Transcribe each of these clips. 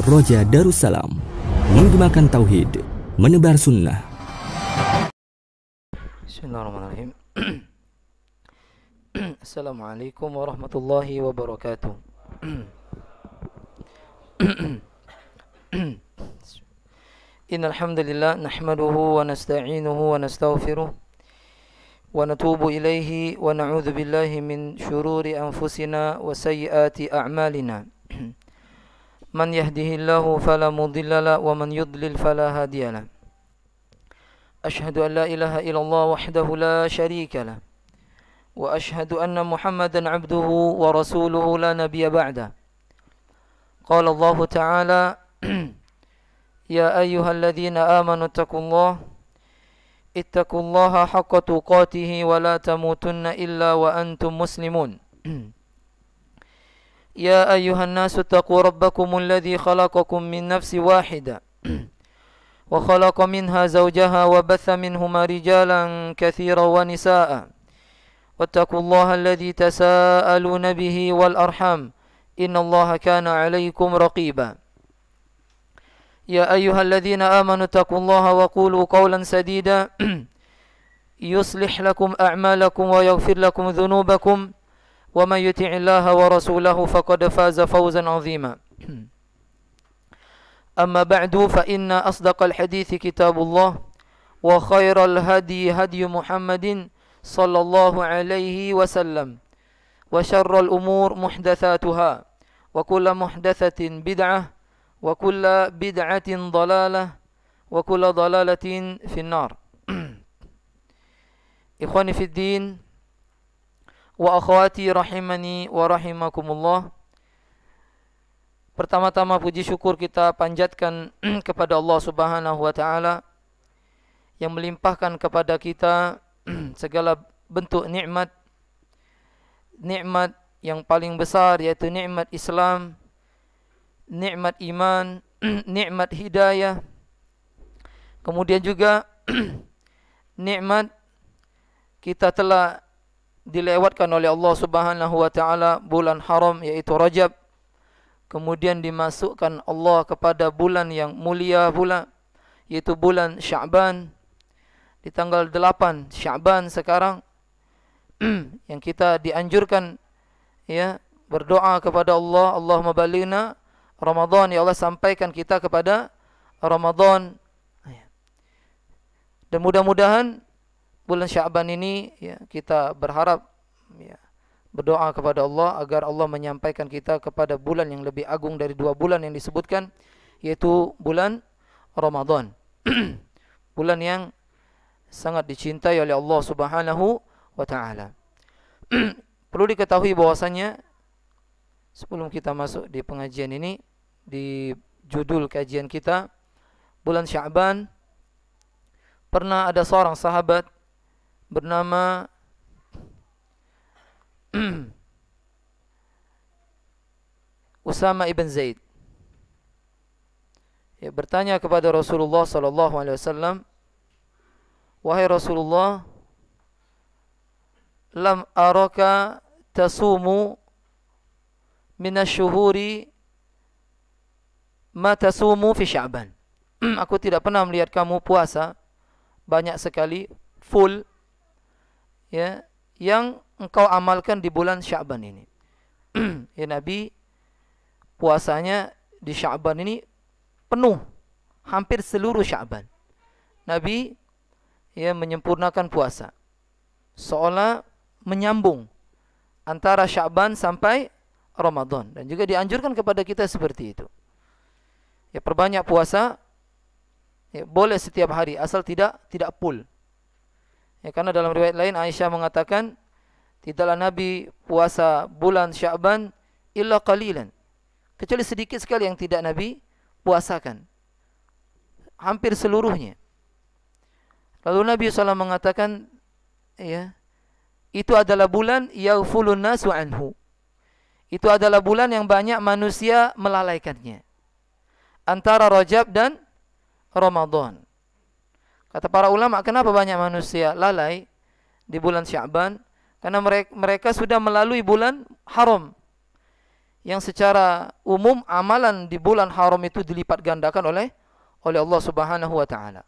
Roja Darussalam, menggemakan tauhid, menebar sunnah. Bismillahirrahmanirrahim. Assalamualaikum warahmatullahi wabarakatuh. Innal hamdalillah nahmaduhu wa nasta'inuhu wa nastaghfiruh wa natubu ilaihi wa na'udzu billahi min shururi anfusina wa sayyiati a'malina. Man yahdihillahu fala mudilla lahu wa man yudlil fala hadiya lahu. Ashhadu an la ilaha illallah wahdahu la syarika lahu wa ashhadu anna Muhammadan 'abduhu wa rasuluhu la nabiyya ba'da. Qala Allah Ta'ala ya ayyuhalladzina amanu ittaqullaha haqqa tuqatih wa la tamutunna illa wa antum muslimun. Ya ayyuhan nasu taqu rabbakumul ladzi khalaqakum min nafsin wahidah wa khalaqa minha zawjaha wa batha minhuma rijalan katsiran wa nisaa'a wattaqullaha alladzi tasaaluna bihi wal arham innallaha kana 'alaykum raqiba. Ya ayyuhalladzina amanu taqullaha wa qulu qawlan sadida yuslih lakum a'malakum wa yaghfir lakum dhunubakum wa man yuti'illaha wa rasulahu faqad faza fawzan 'azima. Amma ba'du fa inna asdaqal hadithi kitabullah wa khairal hadi hadi Muhammadin sallallahu alaihi wasallam wa syarral umur muhdatsatuha wa kullu muhdatsatin bid'ah wa kullu bid'atin dhalalah wa kullu dhalalatin finnar. Ikhwani fid din wa akhwati rahimani wa rahimakumullah. Pertama-tama puji syukur kita panjatkan kepada Allah Subhanahu wa taala yang melimpahkan kepada kita segala bentuk nikmat yang paling besar, yaitu nikmat Islam, nikmat iman, nikmat hidayah. Kemudian juga nikmat kita telah dilewatkan oleh Allah Subhanahu wa taala bulan haram, yaitu Rajab. Kemudian dimasukkan Allah kepada bulan yang mulia pula, yaitu bulan Sya'ban. Di tanggal 8 Sya'ban sekarang yang kita dianjurkan ya berdoa kepada Allah, Allahumma balighna Ramadan, ya Allah sampaikan kita kepada Ramadan. Dan mudah-mudahan bulan Sya'ban ini ya kita berharap ya berdoa kepada Allah agar Allah menyampaikan kita kepada bulan yang lebih agung dari 2 bulan yang disebutkan, yaitu bulan Ramadan. Bulan yang sangat dicintai oleh Allah Subhanahu wa taala. Perlu diketahui bahwasanya sebelum kita masuk di pengajian ini, di judul kajian kita bulan Sya'ban, pernah ada seorang sahabat bernama Usama ibn Zaid ya, bertanya kepada Rasulullah sallallahu alaihi wasallam, wahai Rasulullah, lam araka tasumu minasyuhuri ma tasumu fi Sya'ban. Aku tidak pernah melihat kamu puasa banyak sekali, full ya, yang engkau amalkan di bulan Sya'ban ini. Ya Nabi, puasanya di Sya'ban ini penuh, hampir seluruh Sya'ban Nabi ya menyempurnakan puasa, seolah menyambung antara Sya'ban sampai Ramadan. Dan juga dianjurkan kepada kita seperti itu. Ya perbanyak puasa, ya boleh setiap hari asal tidak full. Ya karena dalam riwayat lain Aisyah mengatakan, tidaklah Nabi puasa bulan Sya'ban illa qalilan, kecuali sedikit sekali yang tidak Nabi puasakan, hampir seluruhnya. Lalu Nabi SAW mengatakan, ya, itu adalah bulan yaghfulun nasu anhu. Itu adalah bulan yang banyak manusia melalaikannya, antara Rajab dan Ramadan. Kata para ulama, kenapa banyak manusia lalai di bulan Sya'ban? Karena mereka sudah melalui bulan haram. Yang secara umum amalan di bulan haram itu dilipat gandakan oleh Allah Subhanahu wa taala.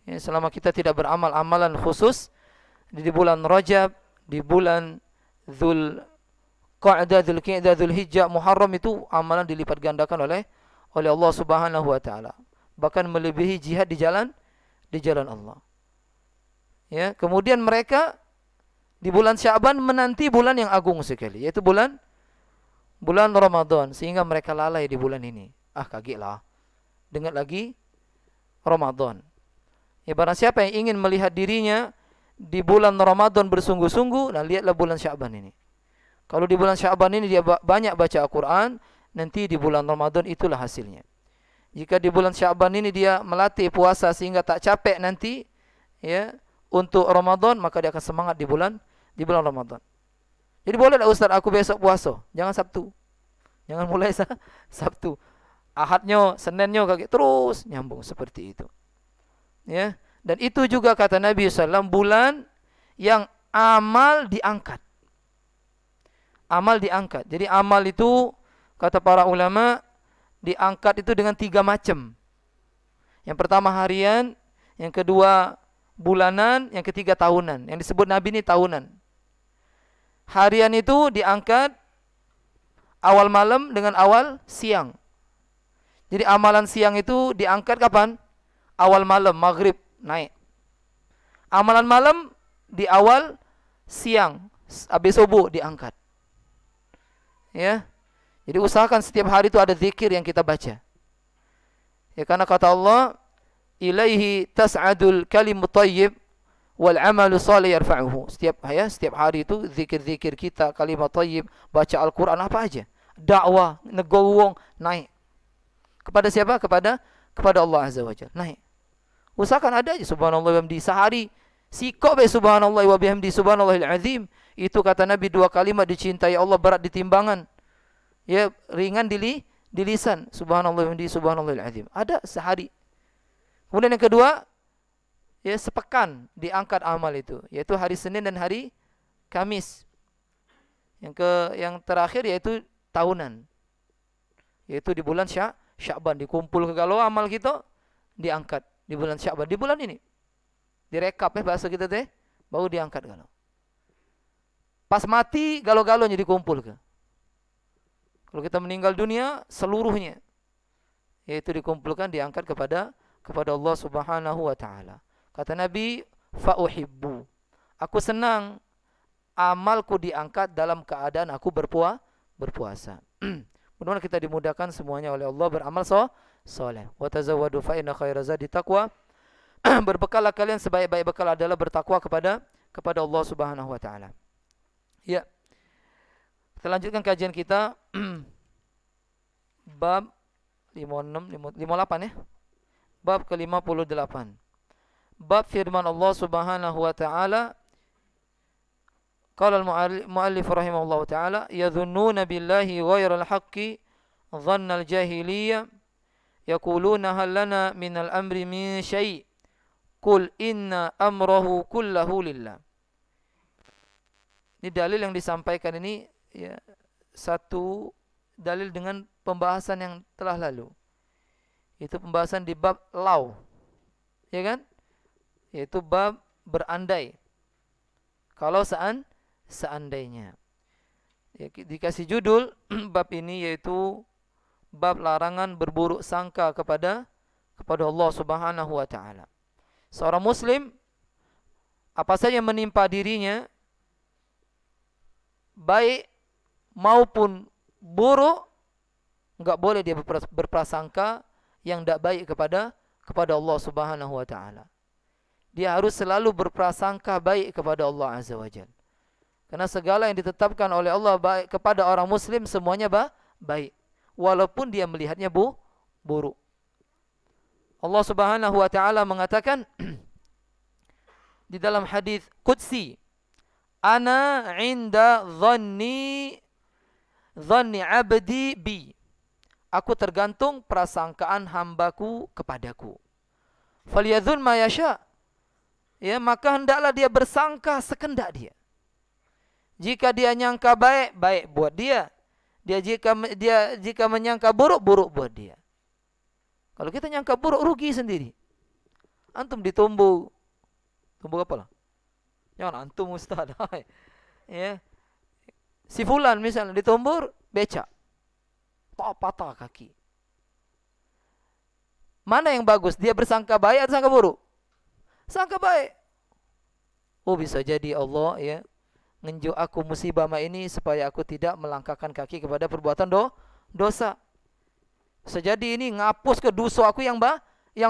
Ya, selama kita tidak beramal amalan khusus di bulan Rajab, di bulan Dzulqa'dah, Dzulqa'dah, Dzulhijjah, Muharram, itu amalan dilipat gandakan oleh Allah Subhanahu wa taala. Bahkan melebihi jihad di jalan Allah. Ya, kemudian mereka di bulan Sya'ban menanti bulan yang agung sekali, yaitu bulan Ramadan, sehingga mereka lalai di bulan ini. Kagetlah. Dengar lagi Ramadan. Ya, barang siapa yang ingin melihat dirinya di bulan Ramadan bersungguh-sungguh, nah lihatlah bulan Sya'ban ini. Kalau di bulan Sya'ban ini dia banyak baca Al-Quran, nanti di bulan Ramadan itulah hasilnya. Jika di bulan Sya'ban ini dia melatih puasa sehingga tak capek nanti, ya, untuk Ramadan, maka dia akan semangat di bulan Ramadan. Jadi boleh tak Ustaz aku besok puasa? Jangan Sabtu. Jangan mulai Sabtu. Ahadnya, Seninnya kaget, terus nyambung seperti itu. Ya, dan itu juga kata Nabi SAW, bulan yang amal diangkat. Amal diangkat. Jadi amal itu kata para ulama diangkat itu dengan 3 macam. Yang pertama harian, yang kedua bulanan, yang ketiga tahunan. Yang disebut Nabi ini tahunan. Harian itu diangkat awal malam dengan awal siang. Jadi amalan siang itu diangkat kapan? Awal malam, maghrib naik. Amalan malam di awal siang, habis subuh diangkat. Ya. Jadi usahakan setiap hari itu ada zikir yang kita baca. Ya, karena kata Allah, ilaihi tas'adul kalimut thayyib wal amalu shalih yarfa'uhu. Setiap hari itu zikir-zikir kita, kalimat thayyib, baca Al-Qur'an apa aja, dakwah, negowong naik. Kepada siapa? Kepada Allah Azza wa Jalla. Naik. Usahakan ada aja subhanallah wa bihamdi sehari. Sikok be subhanallah wa bihamdi subhanallahil azim. Itu kata Nabi 2 kalimat dicintai Allah berat di timbangan. Ya, ringan di lisan. Subhanallah wa bihamdi subhanallahil azim. Ada sehari. Kemudian yang kedua, ya, sepekan diangkat amal itu, yaitu hari Senin dan hari Kamis. Yang terakhir yaitu tahunan. Yaitu di bulan Sya'ban dikumpul kalau amal kita diangkat di bulan Sya'ban, di bulan ini. Direkap bahasa kita teh, baru diangkat galau. Pas mati galau-galaunya dikumpul ke. Kalau kita meninggal dunia seluruhnya, yaitu dikumpulkan, diangkat kepada Allah Subhanahu wa taala. Kata Nabi, fa uhibbu. Aku senang amalku diangkat dalam keadaan aku berpuasa. Mudah-mudahan kita dimudahkan semuanya oleh Allah beramal soleh. Wa tazawwadu fa inna khairaz zadi taqwa. Berbekallah kalian, sebaik-baik bekal adalah bertakwa kepada Allah Subhanahu wa taala. Ya. Kita lanjutkan kajian kita bab 58 ya. Bab ke-58. Bab firman Allah Subhanahu wa taala, qala al-muallif rahimahullahu taala, yadhunnuna billahi ghairal haqqi dhannal jahiliyah yaquluna hal lana minal amri min syai' qul inna amrahu kullahu lillah. Ini dalil yang disampaikan ini, ya, satu dalil dengan pembahasan yang telah lalu. Itu pembahasan di bab law, ya kan? Yaitu bab berandai. Kalau seandainya. Ya, dikasih judul bab ini yaitu bab larangan berburuk sangka kepada Allah Subhanahu wa taala. Seorang muslim apa saja yang menimpa dirinya, baik maupun buruk, enggak boleh dia berprasangka yang tidak baik kepada Allah Subhanahu wa taala. Dia harus selalu berprasangka baik kepada Allah Azza wa Jalla. Karena segala yang ditetapkan oleh Allah baik kepada orang muslim semuanya baik, walaupun dia melihatnya buruk. Allah Subhanahu wa taala mengatakan di dalam hadis qudsi, ana 'inda dhanni abdi bi. Aku tergantung prasangkaan hambaku kepadaku. Falyadhun ma yasha. Ya, maka hendaklah dia bersangka sekendak dia. Jika dia nyangka baik, baik buat dia. Jika menyangka buruk, buruk buat dia. Kalau kita nyangka buruk, rugi sendiri. Antum ditumbuh. Tumbuh apa lah? Jangan antum ustaz. Ya. Si fulan misalnya ditumbur becak. Patah kaki. Mana yang bagus? Dia bersangka baik atau sangka buruk? Sangka baik. Oh, bisa jadi Allah ya ngenjuk aku musibah ini supaya aku tidak melangkahkan kaki kepada perbuatan dosa. Sejadi ini ngapus ke dosa aku yang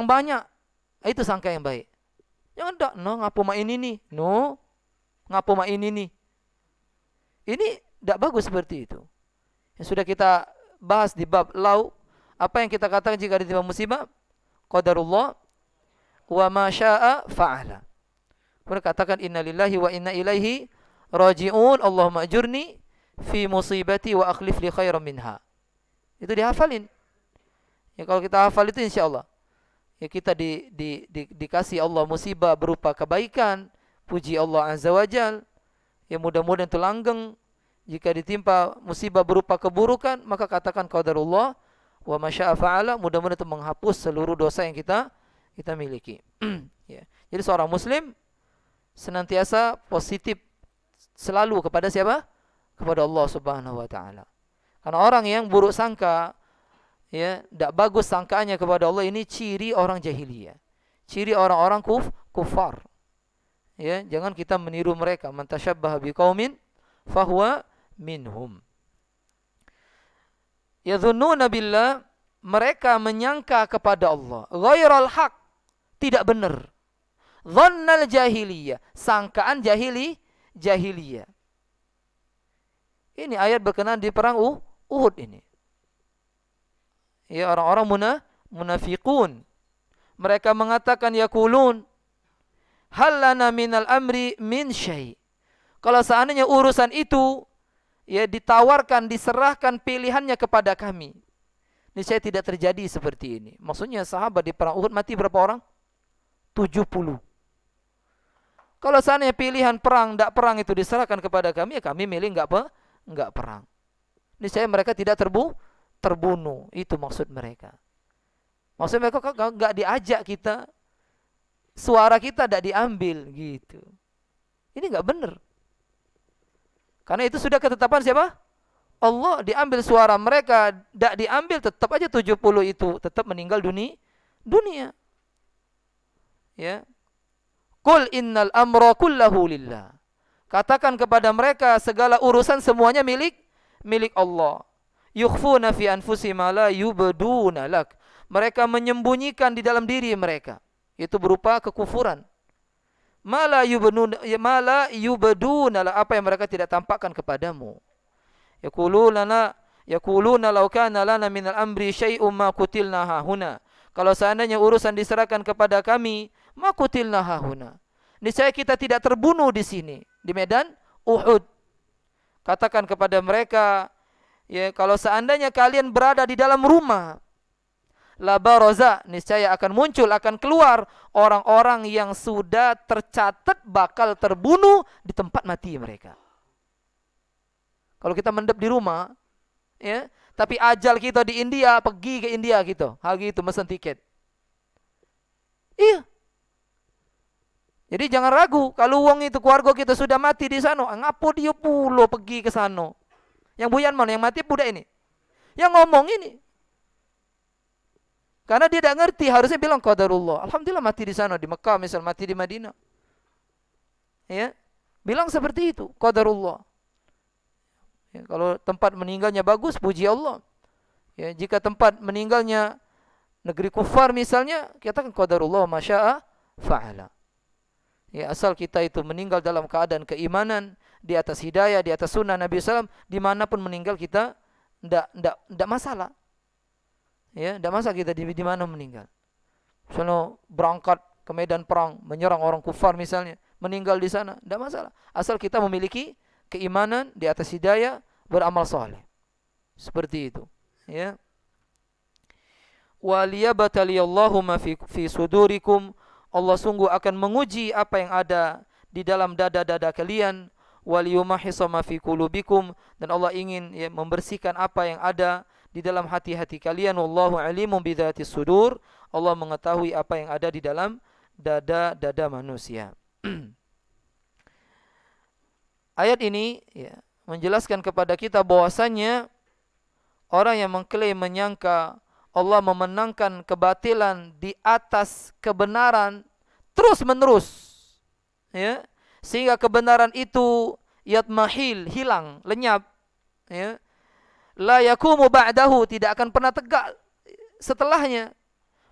banyak. Itu sangka yang baik. Jangan dak ngapu mak ini nih. Ngapu mak ini nih. Ini tidak bagus seperti itu. Yang sudah kita bahas di bab lau, apa yang kita katakan jika ditimpa musibah? Qadarullah wa ma syaa fa'ala. Kemudian katakan innalillahi wa inna ilaihi raji'un. Allahumma ajurni fi musibati wa akhlif li khairan minha. Itu dihafalin. Ya, kalau kita hafal itu insyaallah ya kita dikasih Allah musibah berupa kebaikan, puji Allah azza wajal. Ya mudah-mudahan itu langgeng. Jika ditimpa musibah berupa keburukan, maka katakan qadarullah wa ma syaa fa'ala. Mudah-mudahan itu menghapus seluruh dosa yang kita miliki. Ya. Jadi seorang muslim senantiasa positif selalu kepada siapa? Kepada Allah Subhanahu wa taala. Karena orang yang buruk sangka, ya, tidak bagus sangkaannya kepada Allah, ini ciri orang jahiliyah. Ciri orang-orang kufar. Ya, jangan kita meniru mereka. Man tasyabbaha biqaumin fahuwa minhum. Yadhunnuna billah, mereka menyangka kepada Allah ghairal haq, tidak benar. Dhannal jahiliyah, sangkaan jahiliyah. Ini ayat berkenaan di perang Uhud ini. Ya, orang-orang munafiqun. Mereka mengatakan yaqulun hal lana minal amri min syai'. Kalau seandainya urusan itu ya ditawarkan, diserahkan pilihannya kepada kami, ini saya tidak terjadi seperti ini. Maksudnya sahabat di perang Uhud mati berapa orang? 70. Kalau seandainya pilihan perang, tidak perang itu diserahkan kepada kami, ya kami milih enggak perang. Ini saya mereka tidak terbunuh. Itu maksud mereka. Maksud mereka enggak diajak kita, suara kita tidak diambil gitu. Ini enggak benar. Karena itu sudah ketetapan siapa? Allah. Diambil suara mereka, tidak diambil, tetap aja 70 itu tetap meninggal dunia. Ya. Qul innal amra kullahu lillah. Katakan kepada mereka segala urusan semuanya milik Allah. Yukhfuna fi anfusihim ma la yubduna lak. Mereka menyembunyikan di dalam diri mereka. Itu berupa kekufuran. Ma la yubduna lak, apa yang mereka tidak tampakkan kepadamu. Yaquluna law kana lana minal amri syai'un ma qutilna hahuna. Kalau seandainya urusan diserahkan kepada kami, ma qutilna hahuna. Niscaya kita tidak terbunuh di sini, di medan Uhud. Katakan kepada mereka, ya, kalau seandainya kalian berada di dalam rumah, la baraza, niscaya akan muncul, akan keluar orang-orang yang sudah tercatat bakal terbunuh di tempat mati mereka. Kalau kita mendep di rumah, ya, tapi ajal kita di India, pergi ke India gitu. Hari itu mesen tiket. Iya. Jadi jangan ragu, kalau uang itu keluarga kita sudah mati di sana, ngapo dia pulo pergi ke sana. Yang buyan mana? Yang mati budak ini. Yang ngomong ini. Karena dia tidak ngerti, harusnya bilang qadarullah. Alhamdulillah mati di sana, di Mekah misal, mati di Madinah. Ya. Bilang seperti itu, qadarullah. Ya, kalau tempat meninggalnya bagus, puji Allah. Ya, jika tempat meninggalnya negeri kufar misalnya, katakan qadarullah ma syaa fa'ala. Ya, asal kita itu meninggal dalam keadaan keimanan, di atas hidayah, di atas sunnah Nabi SAW, dimanapun meninggal kita tidak masalah. Ya, tidak masalah kita di mana meninggal. Misalnya berangkat ke medan perang, menyerang orang kufar misalnya, meninggal di sana, tidak masalah. Asal kita memiliki keimanan, di atas hidayah, beramal saleh. Seperti itu. Ya. Waliyabtaliyallahu ma fi sudurikum. Allah sungguh akan menguji apa yang ada di dalam dada-dada kalian. wal yumahhisa ma fi qulubikum, dan Allah ingin ya membersihkan apa yang ada di dalam hati-hati kalian. Wallahu alimun bidzatis sudur. Allah mengetahui apa yang ada di dalam dada-dada manusia. Ayat ini ya menjelaskan kepada kita bahwasanya orang yang mengklaim menyangka Allah memenangkan kebatilan di atas kebenaran terus-menerus, ya, sehingga kebenaran itu yatmahil, hilang, lenyap, ya, la yakumu ba'dahu, tidak akan pernah tegak setelahnya,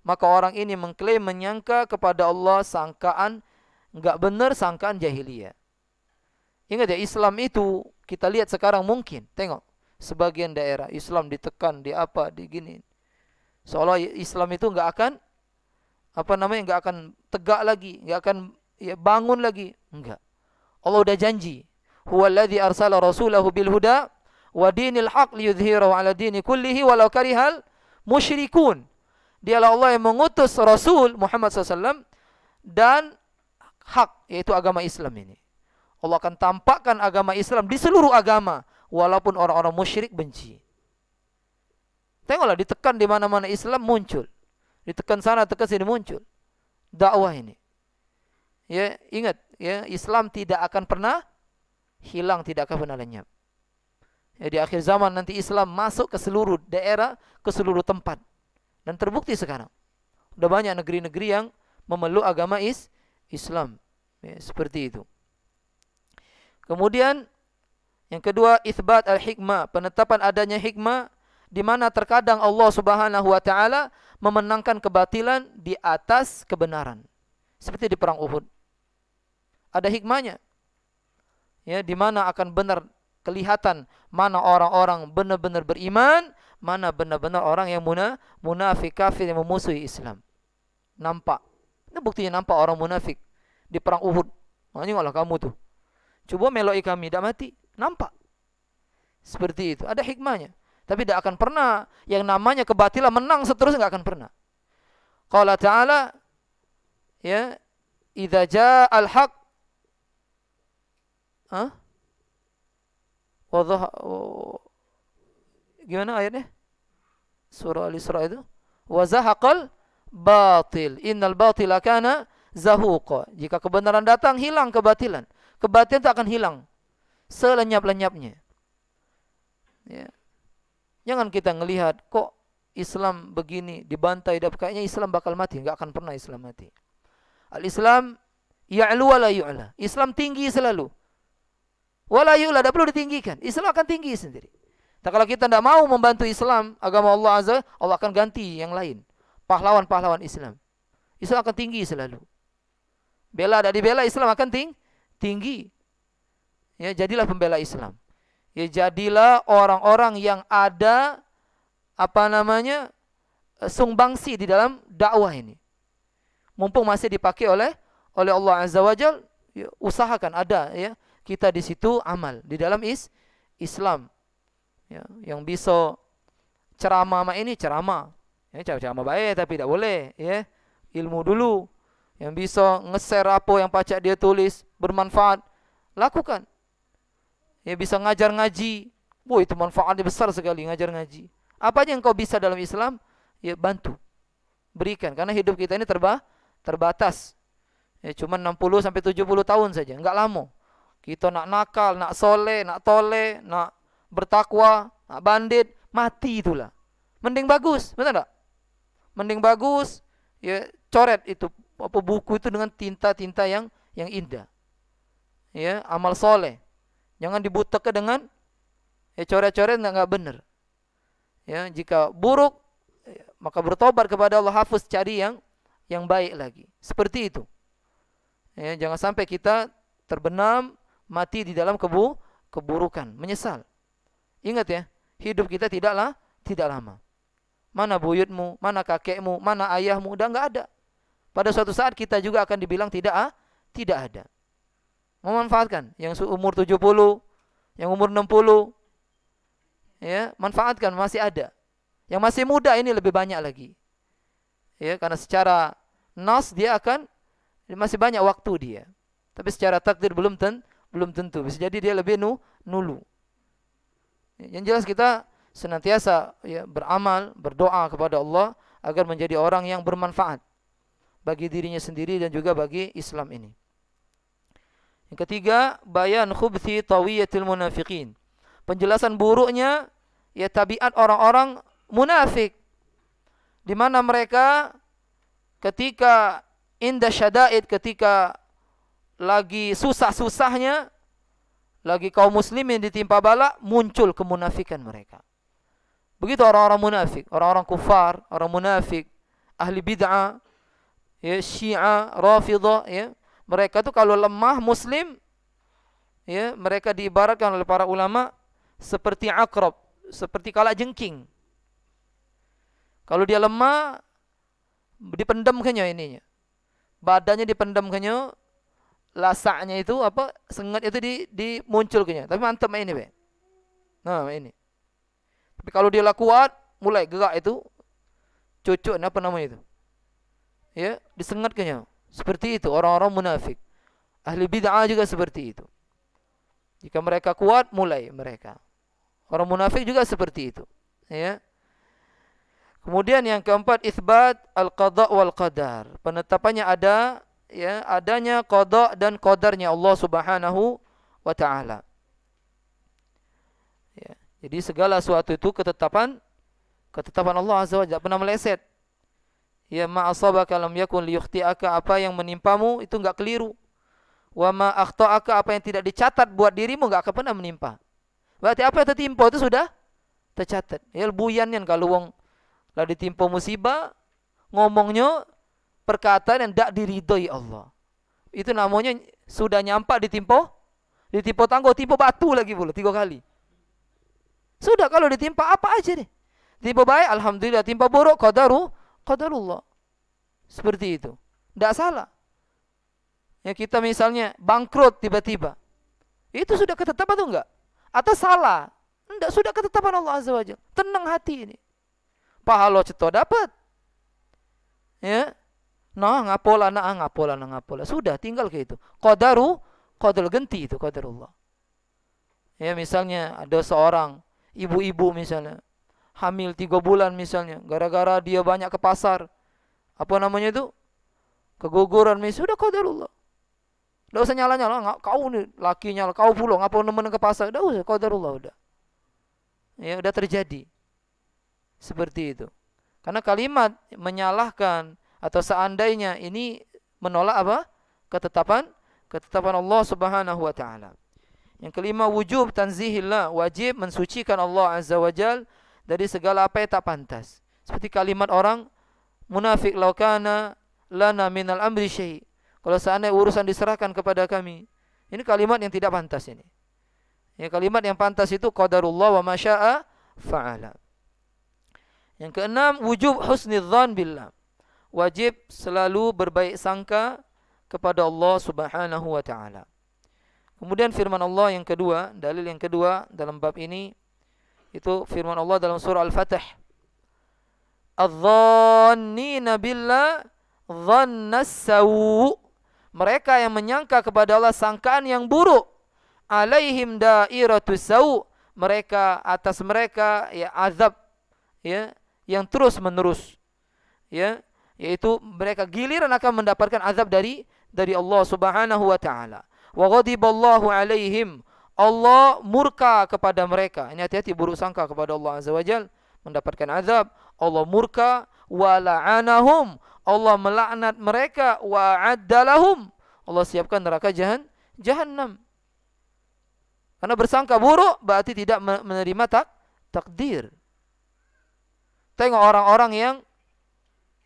maka orang ini mengklaim menyangka kepada Allah sangkaan enggak benar, sangkaan jahiliyah. Ingat ya, Islam itu kita lihat sekarang mungkin, tengok sebagian daerah Islam ditekan, di apa, di gini, seolah Islam itu enggak akan enggak akan tegak lagi, enggak akan ya bangun lagi. Enggak. Allah udah janji, huwallazi arsala rasulahu bil huda wa dinil haq liyudhhirahu 'ala dini kullihi walau karihal musyrikun. Dialah Allah yang mengutus Rasul Muhammad SAW dan hak, yaitu agama Islam ini. Allah akan tampakkan agama Islam di seluruh agama, walaupun orang-orang musyrik benci. Tengoklah, ditekan di mana-mana Islam muncul, ditekan sana, tekan sini muncul dakwah ini. Ya, ingat ya, Islam tidak akan pernah hilang, tidak akan pernah lenyap. Ya, di akhir zaman nanti Islam masuk ke seluruh daerah, ke seluruh tempat. Dan terbukti sekarang. Sudah banyak negeri-negeri yang memeluk agama Islam. Ya, seperti itu. Kemudian yang kedua, itsbat al-hikmah, penetapan adanya hikmah, di mana terkadang Allah Subhanahu wa taala memenangkan kebatilan di atas kebenaran. Seperti di perang Uhud. Ada hikmahnya. Ya, di mana akan benar kelihatan mana orang-orang benar-benar beriman, mana benar-benar orang yang munafik, kafir, yang memusuhi Islam. Nampak. Ini buktinya nampak orang munafik di perang Uhud. Tengoklah kamu tuh. Coba meloi kami, tidak mati. Nampak. Seperti itu. Ada hikmahnya. Tapi tidak akan pernah yang namanya kebatilan menang seterusnya, tidak akan pernah. Qala ta'ala, ya, idza ja'al haq, gimana ayatnya? Surah Al-Isra itu. Wa zahaqal batil, innal batila kana zahuqa. Jika kebenaran datang, hilang kebatilan. Kebatilan itu akan hilang selenyap-lenyapnya. Ya. Jangan kita ngelihat kok Islam begini dibantai, kayaknya Islam bakal mati. Enggak akan pernah Islam mati. Al-Islam ya'lu wa la yu'la. Islam tinggi selalu. Wa la yu'la, tidak perlu ditinggikan. Islam akan tinggi sendiri. Nah, kalau kita tidak mau membantu Islam, agama Allah Azza, Allah akan ganti yang lain. Pahlawan-pahlawan Islam. Islam akan tinggi selalu. Bela tidak dibela, Islam akan tinggi. Ya, jadilah pembela Islam. Ya, jadilah orang-orang yang ada sumbangsi di dalam dakwah ini. Mumpung masih dipakai oleh Allah Azza wa Jalla, ya, usahakan ada ya kita di situ amal di dalam Islam. Ya, yang bisa ceramah ini ceramah. Ya, ceramah baik tapi tidak boleh ya. Ilmu dulu. Yang bisa nge-share apa yang pacak dia tulis bermanfaat, lakukan. Ya, bisa ngajar ngaji. Wah, itu manfaatnya besar sekali ngajar ngaji. Apa aja yang kau bisa dalam Islam, ya bantu. Berikan, karena hidup kita ini terbatas. Ya, cuma 60 sampai 70 tahun saja, enggak lama. Kita nak nakal, nak soleh, nak toleh, nak bertakwa, nak bandit, mati itulah. Mending bagus, betul enggak? Mending bagus, ya coret itu buku itu dengan tinta-tinta yang indah. Ya, amal soleh. Jangan dibutakan dengan ya coret-coret enggak benar. Ya, jika buruk maka bertobat kepada Allah, hafuz, cari yang baik lagi. Seperti itu. Ya, jangan sampai kita terbenam mati di dalam keburukan, menyesal. Ingat ya, hidup kita tidak lama. Mana buyutmu, mana kakekmu, mana ayahmu, udah enggak ada. Pada suatu saat kita juga akan dibilang tidak ada. Memanfaatkan yang umur 70, yang umur 60, ya, manfaatkan, masih ada. Yang masih muda ini lebih banyak lagi. Ya, karena secara nas dia akan masih banyak waktu dia. Tapi secara takdir belum Belum tentu. Bisa jadi dia lebih nulu. Yang jelas kita senantiasa ya, beramal, berdoa kepada Allah agar menjadi orang yang bermanfaat bagi dirinya sendiri dan juga bagi Islam ini. Yang ketiga, bayan khubthi tawiyatil munafiqin. Penjelasan buruknya ya tabiat orang-orang munafik, di mana mereka ketika inda syada'id, ketika lagi susah-susahnya, lagi kaum muslimin ditimpa bala, muncul kemunafikan mereka. Begitu orang-orang munafik, orang-orang kufar, orang munafik, ahli bid'ah, ya, Syiah, Rafidah, ya. Mereka tuh kalau lemah muslim, ya, mereka diibaratkan oleh para ulama seperti akrab, seperti kalajengking. Kalau dia lemah, dipendam kenya ininya. Badannya dipendam kenya, lasaknya itu apa? Sengat itu dimuncul kenya. Tapi mantap ini, be. Nah, ini. Tapi kalau dia kuat, mulai gerak itu, cucuk apa namanya itu? Ya, disengat kenya. Seperti itu orang-orang munafik. Ahli bid'ah juga seperti itu. Jika mereka kuat, mulai mereka. Orang munafik juga seperti itu. Ya. Kemudian yang keempat, itsbat al-qada wal qadar. Penetapannya ada, ya, adanya qada dan qadarnya Allah Subhanahu wa taala. Ya. Jadi segala sesuatu itu ketetapan Allah Azza wa Jalla, tidak pernah meleset. Ya, ma asabaka lam yakun liyukhti'aka, apa yang menimpamu itu enggak keliru. Wa ma akhta'aka, apa yang tidak dicatat buat dirimu enggak akan pernah menimpa. Berarti apa yang tertimpa itu sudah tercatat. Ya, buyannya kalau wong lah ditimpa musibah, ngomongnya perkataan yang tidak diridhoi Allah. Itu namanya sudah nyampak ditimpa tangguh, timpa batu lagi pula 3 kali. Sudah, kalau ditimpa apa aja deh. Timpa baik, alhamdulillah. Timpa buruk, qadarullah. Seperti itu. Tidak salah. Ya, kita misalnya bangkrut tiba-tiba. Itu sudah ketetapan atau enggak? Atau salah? Enggak, sudah ketetapan Allah Azza wa Jalla. Tenang hati ini. Pahala ceto dapat. Ya. Nah, ngapola. Sudah, tinggal ke itu. Qadar genti itu, qadarullah. Ya, misalnya ada seorang ibu-ibu misalnya hamil 3 bulan misalnya, gara-gara dia banyak ke pasar, apa namanya itu, keguguran misalnya, sudah qadarullah. Tidak usah nyala-nyala, kau nih lakinya, kau pulang, ngapa nemen ke pasar, tidak usah, qadarullah udah. Ya, udah terjadi. Seperti itu. Karena kalimat menyalahkan atau seandainya ini menolak apa? Ketetapan Allah Subhanahu wa taala. Yang kelima, wujub tanzihillah, wajib mensucikan Allah Azza wa Jal dari segala apa yang tak pantas. Seperti kalimat orang munafik, laukana lana minal amri syai'. Kalau seandainya urusan diserahkan kepada kami. Ini kalimat yang tidak pantas ini. Ya, kalimat yang pantas itu qadarullah wa ma syaa fa'ala. Yang keenam, wujub husnidzan billah. Wajib selalu berbaik sangka kepada Allah Subhanahu wa taala. Kemudian firman Allah yang kedua, dalil yang kedua dalam bab ini, itu firman Allah dalam surah Al-Fatih. Adh-dhannina billah dhannas sawu. Mereka yang menyangka kepada Allah sangkaan yang buruk. Alaihim dairatus sawu. Mereka, atas mereka ya azab, ya, yang terus menerus. Ya, yaitu mereka giliran akan mendapatkan azab dari Allah Subhanahu wa taala. Wa ghadiballahu alaihim. Allah murka kepada mereka. Ini hati-hati buruk sangka kepada Allah Azza wa Jal, mendapatkan azab. Allah murka, wa la'anahum. Allah melaknat mereka, wa addalahum. Allah siapkan neraka jahannam. Karena bersangka buruk berarti tidak menerima takdir. Tengok orang-orang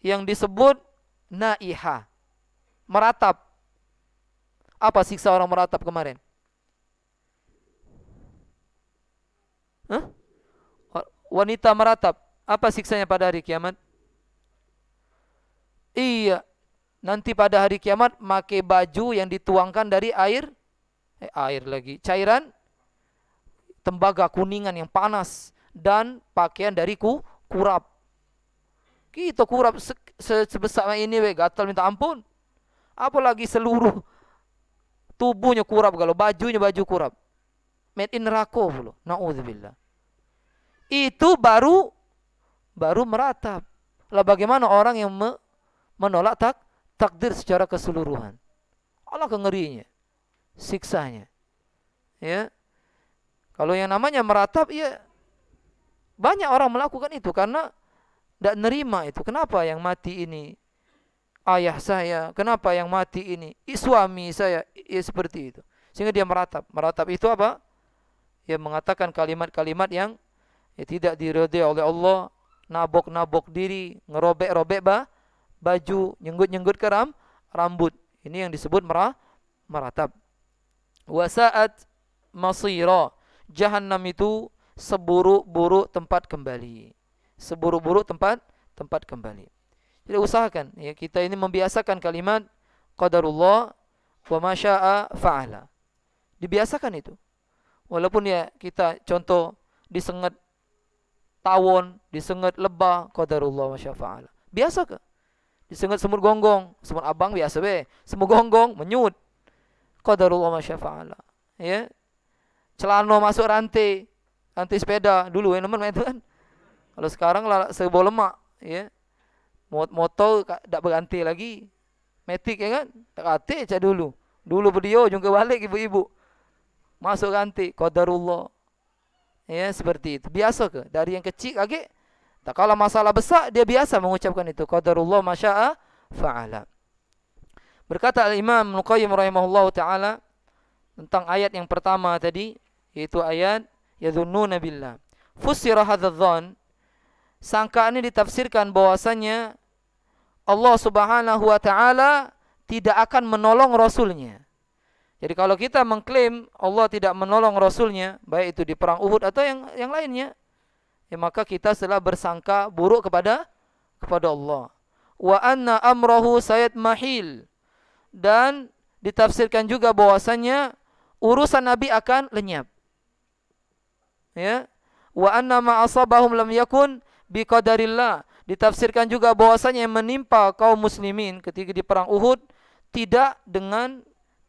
yang disebut naiha, meratap. Apa siksa orang meratap kemarin? Wanita meratap, apa siksanya pada hari kiamat? Iya, nanti pada hari kiamat pakai baju yang dituangkan dari cairan tembaga kuningan yang panas, dan pakaian dari kurap. Kita kurap sebesar ini, gatal minta ampun. Apalagi seluruh tubuhnya kurap, kalau bajunya baju kurap, made in neraka pula. Naudzubillah. Itu baru meratap. Lah bagaimana orang yang menolak takdir secara keseluruhan? Allah kengerinya, siksanya. Ya. Kalau yang namanya meratap, ya banyak orang melakukan itu karena tidak nerima itu. Kenapa yang mati ini ayah saya? Kenapa yang mati ini suami saya? Ya seperti itu. Sehingga dia meratap. Meratap itu apa? Ya mengatakan kalimat-kalimat yang ya tidak diridhai oleh Allah, nabok-nabok diri, ngerobek-robek baju, nyenggut-nyenggut ke rambut. Ini yang disebut meratap. Wasa'at masira. Jahannam itu seburuk-buruk tempat kembali. Seburuk-buruk tempat kembali. Jadi usahakan ya, kita ini membiasakan kalimat qadarullah wa ma syaa fa'ala. Dibiasakan itu. Walaupun ya kita contoh disengat tawon, disengat lebah, qadarullah wa syaa fa'ala. Biasa ke? Disengat semut gonggong, semut abang biasa be. Semut gonggong menyut. Qadarullah ma syaa fa'ala. Ya. Celana masuk rantai sepeda dulu yang nemen itu kan. Kalau sekarang lah sebuah lemak, ya. Motor tak berganti lagi. Matic ya kan? Tak ganti aja dulu. Dulu beliau jungkir balik ibu-ibu. Masuk ganti qadarullah. Ya, seperti itu. Biasa ke? Dari yang kecil kaget. Tak kalau masalah besar dia biasa mengucapkan itu qadarullah ma syaa fa'ala. Berkata Al-Imam Ibnu Qayyim rahimahullahu taala tentang ayat yang pertama tadi, yaitu ayat yadhunnuna billah. Fussira hadzal dzan, sangkaan ini ditafsirkan bahwasanya Allah Subhanahu wa taala tidak akan menolong rasulnya. Jadi kalau kita mengklaim Allah tidak menolong rasulnya, baik itu di perang Uhud atau yang lainnya, ya maka kita telah bersangka buruk kepada Allah. Wa anna amrahu sayatmahil, dan ditafsirkan juga bahwasanya urusan Nabi akan lenyap. Ya. Wa anna ma asabahum lam yakun biqadarillah. Ditafsirkan juga bahwasanya yang menimpa kaum muslimin ketika di perang Uhud tidak dengan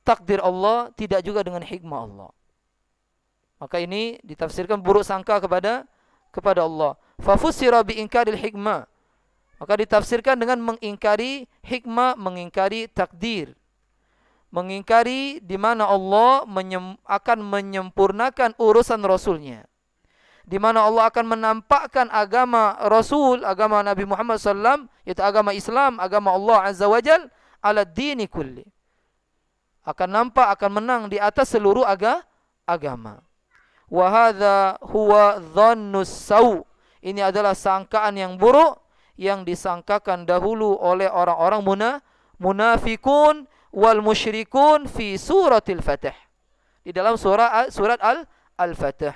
takdir Allah, tidak juga dengan hikmah Allah. Maka ini ditafsirkan buruk sangka kepada Allah. Fa fussira bi inkaril hikmah. Maka ditafsirkan dengan mengingkari hikmah, mengingkari takdir. Mengingkari di mana Allah akan menyempurnakan urusan Rasulnya, di mana Allah akan menampakkan agama Rasul, agama Nabi Muhammad SAW, yaitu agama Islam, agama Allah Azza wa Jal, ala dini kulli. Akan nampak, akan menang di atas seluruh agama. Wa hadza huwa dhannus saw. Ini adalah sangkaan yang buruk yang disangkakan dahulu oleh orang-orang munafikun wal musyrikun fi suratil Fatih. Di dalam surat Al-Fatih.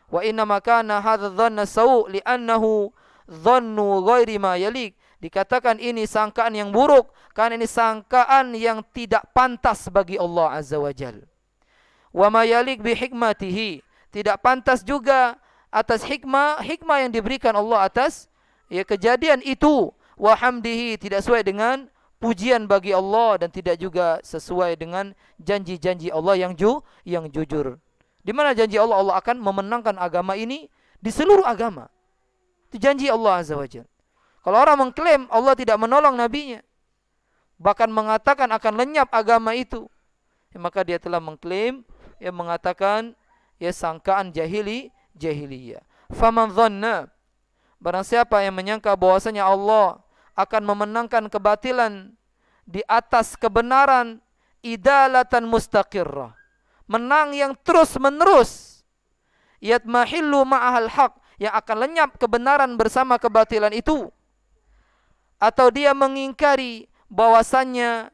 Wa inna ma kana hadza dhanna saw' li'annahu dhannu ghairi ma yalik. Dikatakan ini sangkaan yang buruk karena ini sangkaan yang tidak pantas bagi Allah Azza wa Jal. Wa ma yalik bi hikmatihi. Tidak pantas juga atas hikmah yang diberikan Allah atas ya kejadian itu. Wa hamdihi, tidak sesuai dengan pujian bagi Allah dan tidak juga sesuai dengan janji-janji Allah yang jujur. Di mana janji Allah akan memenangkan agama ini di seluruh agama. Itu janji Allah Azza wa Jalla. Kalau orang mengklaim Allah tidak menolong nabinya, bahkan mengatakan akan lenyap agama itu, ya maka dia telah mengklaim, ya mengatakan ya sangkaan jahiliyah. Faman dhanna, barang siapa yang menyangka bahwasanya Allah akan memenangkan kebatilan di atas kebenaran, idalatan mustaqirrah, menang yang terus menerus, yatmahillu ma'ahal haq, yang akan lenyap kebenaran bersama kebatilan itu, atau dia mengingkari bahwasannya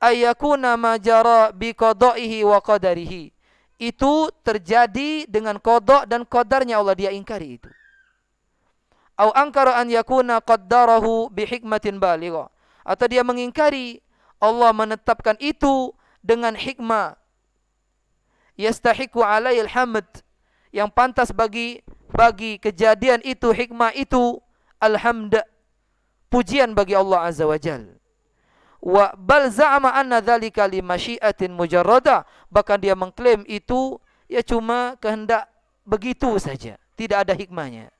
ayakuna majara biqada'ihi wa qadarihi, itu terjadi dengan qada dan qadarnya Allah, dia ingkari itu. Au angkara an yakuna qaddarahu bihikmatin baligha, atau dia mengingkari Allah menetapkan itu dengan hikmah yastahiqu alaihil hamd, yang pantas bagi kejadian itu, hikmah itu, alhamd, pujian bagi Allah Azza wa Jal. Wa bal za'ama anna dzalika li masyiatin mujarrada, bahkan dia mengklaim itu ya cuma kehendak begitu saja, tidak ada hikmahnya.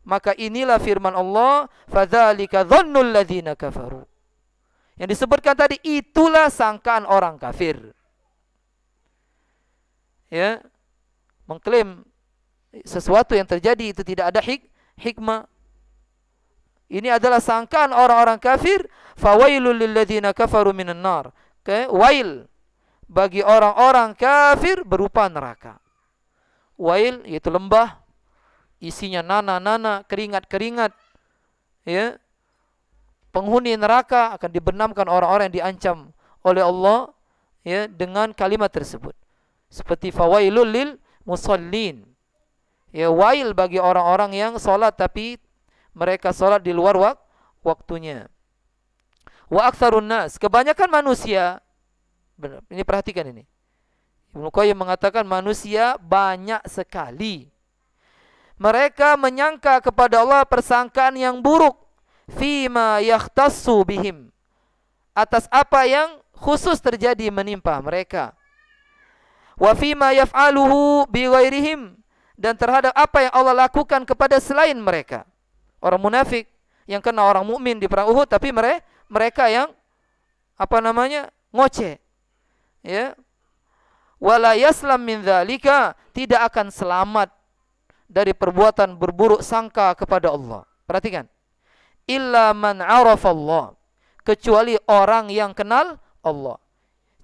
Maka inilah firman Allah, fadzalika dhannul ladzina kafaru. Yang disebutkan tadi itulah sangkaan orang kafir. Ya, mengklaim sesuatu yang terjadi itu tidak ada hikmah. Ini adalah sangkaan orang-orang kafir. Fawailul lilladzina kafaru minan nar. Wail bagi orang-orang kafir berupa neraka. Wail yaitu lembah, isinya nana-nana, keringat-keringat. Ya. Penghuni neraka akan dibenamkan orang-orang yang diancam oleh Allah ya dengan kalimat tersebut. Seperti fawailul lil musallin. Ya, wail bagi orang-orang yang salat tapi mereka salat di luar waktunya. Wa aktsarun nas, kebanyakan manusia. Benar, ini perhatikan ini. Ibnu Qayyim mengatakan manusia banyak sekali mereka menyangka kepada Allah persangkaan yang buruk, fima yakhtassu bihim, atas apa yang khusus terjadi menimpa mereka. Wa fima yaf'aluhu bi ghairihim, dan terhadap apa yang Allah lakukan kepada selain mereka. Orang munafik yang kena orang mukmin di perang Uhud, tapi mereka yang ngoceh. Ya. Wala yaslam min dzalika, tidak akan selamat dari perbuatan berburuk sangka kepada Allah. Perhatikan. Illa man 'arafa Allah, kecuali orang yang kenal Allah.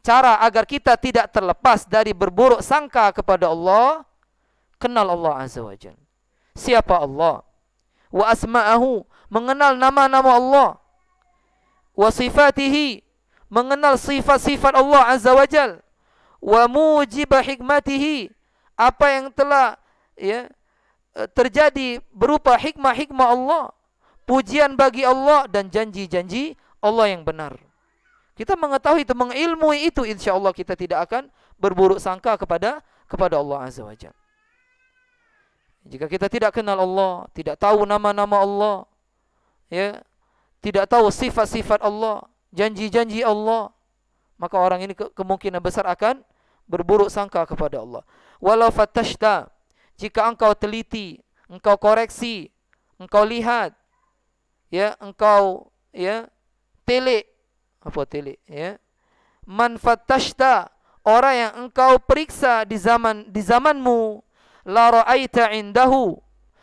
Cara agar kita tidak terlepas dari berburuk sangka kepada Allah, kenal Allah Azza wa Jalla. Siapa Allah? Wa asma'ahu, mengenal nama-nama Allah. Wa sifatihi, mengenal sifat-sifat Allah Azza wa Jalla. Wa mujiba hikmatihi, apa yang telah terjadi berupa hikmah-hikmah Allah, pujian bagi Allah dan janji-janji Allah yang benar. Kita mengetahui itu, mengilmui itu, insya Allah kita tidak akan berburuk sangka kepada Allah Azza wa Jalla. Jika kita tidak kenal Allah, tidak tahu nama-nama Allah, ya, tidak tahu sifat-sifat Allah, janji-janji Allah, maka orang ini kemungkinan besar akan berburuk sangka kepada Allah. Walau fatashta, jika engkau teliti, engkau koreksi, engkau lihat, ya, engkau telik, man fatashta, orang yang engkau periksa di zamanmu, la ra'aita indahu,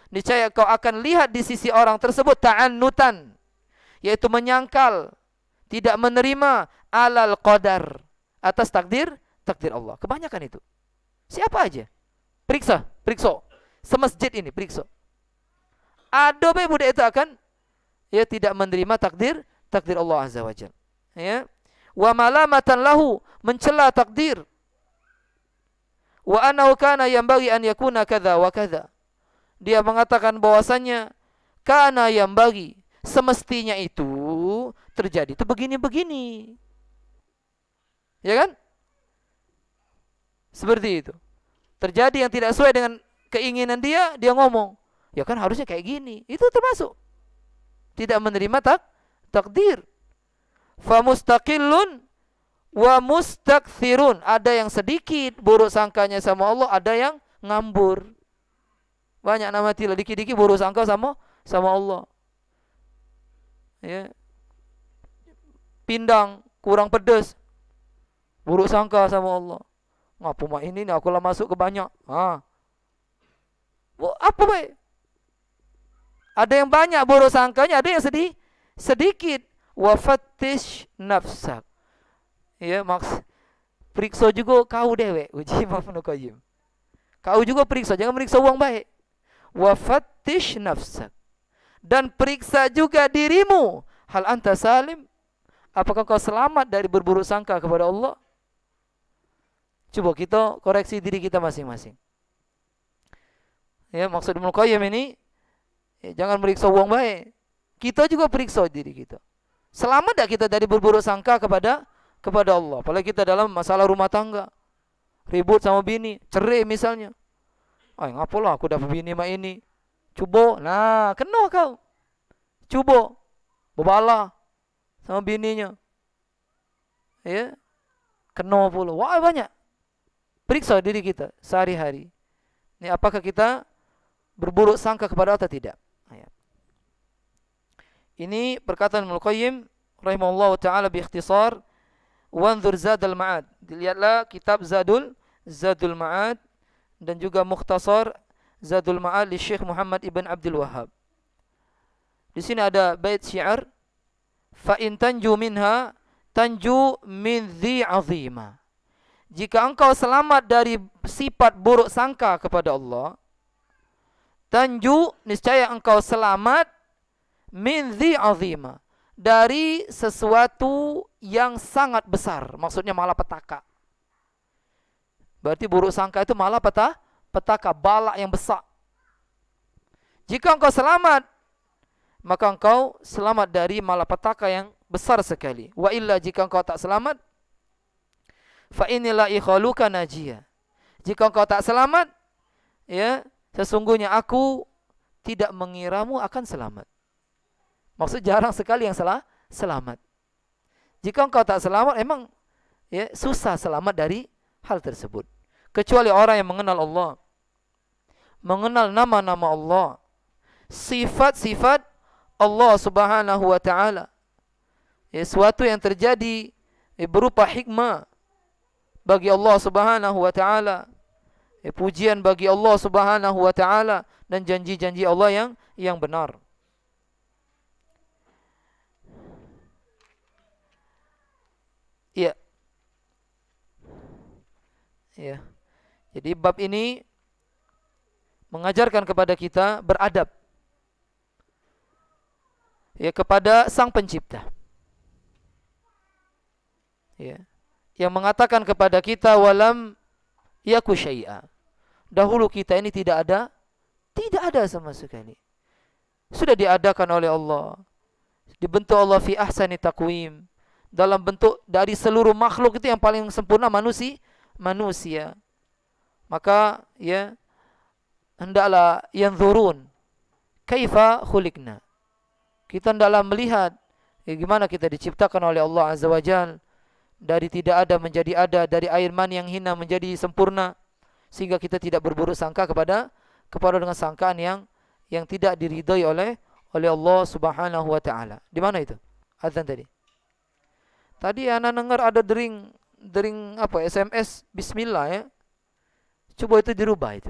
niscaya kau akan lihat di sisi orang tersebut ta'annutan, yaitu menyangkal, tidak menerima alal qadar, atas takdir Allah. Kebanyakan itu. Siapa aja? Periksa. Semasjid ini periksa. Ada budak itu akan tidak menerima takdir Allah Azza wa Jalla. Ya. Wa malamatan lahu, mencela takdir. Wa annahu kana yanbaghi an yakuna kadza wa kadza. Dia mengatakan bahwasannya kana yanbaghi, semestinya itu terjadi itu begini-begini. Ya kan? Seperti itu. Terjadi yang tidak sesuai dengan keinginan dia ngomong, ya kan harusnya kayak gini. Itu termasuk tidak menerima takdir. Fa mustaqillun wa mustakthirun, ada yang sedikit buruk sangkanya sama Allah, ada yang ngambur. Banyak nama tila, dikit-dikit buruk sangka sama Allah. Ya. Pindang kurang pedas, buruk sangka sama Allah. Ngapa mak ini aku lah masuk ke banyak. Apa baik? Ada yang banyak buruk sangkanya, ada yang sedikit. Wa fattish nafsak. Ya, periksa juga kau dewek. Uji Ibnu Qayyim. Kau juga periksa, jangan periksa uang baik. Wa fattish nafsak. Dan periksa juga dirimu. Hal anta salim? Apakah kau selamat dari berburuk sangka kepada Allah? Coba kita koreksi diri kita masing-masing. Ya, maksud Ibnu Qayyim ini jangan meriksa uang baik. Kita juga periksa diri kita. Selamat tak kita dari berburuk sangka kepada Allah? Apalagi kita dalam masalah rumah tangga, ribut sama bini, cerai misalnya. Ngapalah aku dapat bini mak ini. Coba, kena kau. Coba, bebala sama bininya. ya, kena pula. Wah, banyak. Periksa diri kita sehari-hari. Ini apakah kita berburuk sangka kepada Allah atau tidak? Ya. Ini perkataan Ibnu Qayyim rahimahullah taala bi ikhtisar, wanzur Zadul Ma'ad. Dilihatlah kitab Zadul Ma'ad dan juga mukhtasar Zadul Ma'ad li Syekh Muhammad ibn Abdul Wahhab. Di sini ada bait syair, fa in tanju minha tanju min dhi azima. Jika engkau selamat dari sifat buruk sangka kepada Allah, tanju, niscaya engkau selamat min dhi azima, dari sesuatu yang sangat besar. Maksudnya malapetaka. Berarti buruk sangka itu malapetaka, bala yang besar. Jika engkau selamat, maka engkau selamat dari malapetaka yang besar sekali. Wa illa, jika engkau tak selamat, fa inilah ikhaluka najiyah. Jika engkau tak selamat, ya, sesungguhnya aku tidak mengiramu akan selamat. Maksud jarang sekali yang selamat. Jika engkau tak selamat, emang ya susah selamat dari hal tersebut. Kecuali orang yang mengenal Allah, mengenal nama-nama Allah, sifat-sifat Allah Subhanahu wa taala. Ya, sesuatu yang terjadi berupa hikmah bagi Allah Subhanahu wa taala. Pujian bagi Allah Subhanahu wa taala dan janji-janji Allah yang benar. Iya. Ya. Jadi bab ini mengajarkan kepada kita beradab, ya, kepada Sang Pencipta. Ya. Yang mengatakan kepada kita walam yaku syai'a. Dahulu kita ini tidak ada sama sekali. Sudah diadakan oleh Allah. Dibentuk Allah fi ahsani taqwim. Dalam bentuk dari seluruh makhluk itu yang paling sempurna manusia. Maka ya, hendaklah yanzurun kaifa khuliqna. Kita hendaklah melihat bagaimana kita diciptakan oleh Allah Azza wa Jalla, dari tidak ada menjadi ada, dari air mani yang hina menjadi sempurna, sehingga kita tidak berburuk sangka kepada dengan sangkaan yang tidak diridhai oleh Allah Subhanahu wa taala. Di mana itu? Azan tadi. Tadi anak dengar ada dering SMS bismillah ya. Coba itu dirubah itu.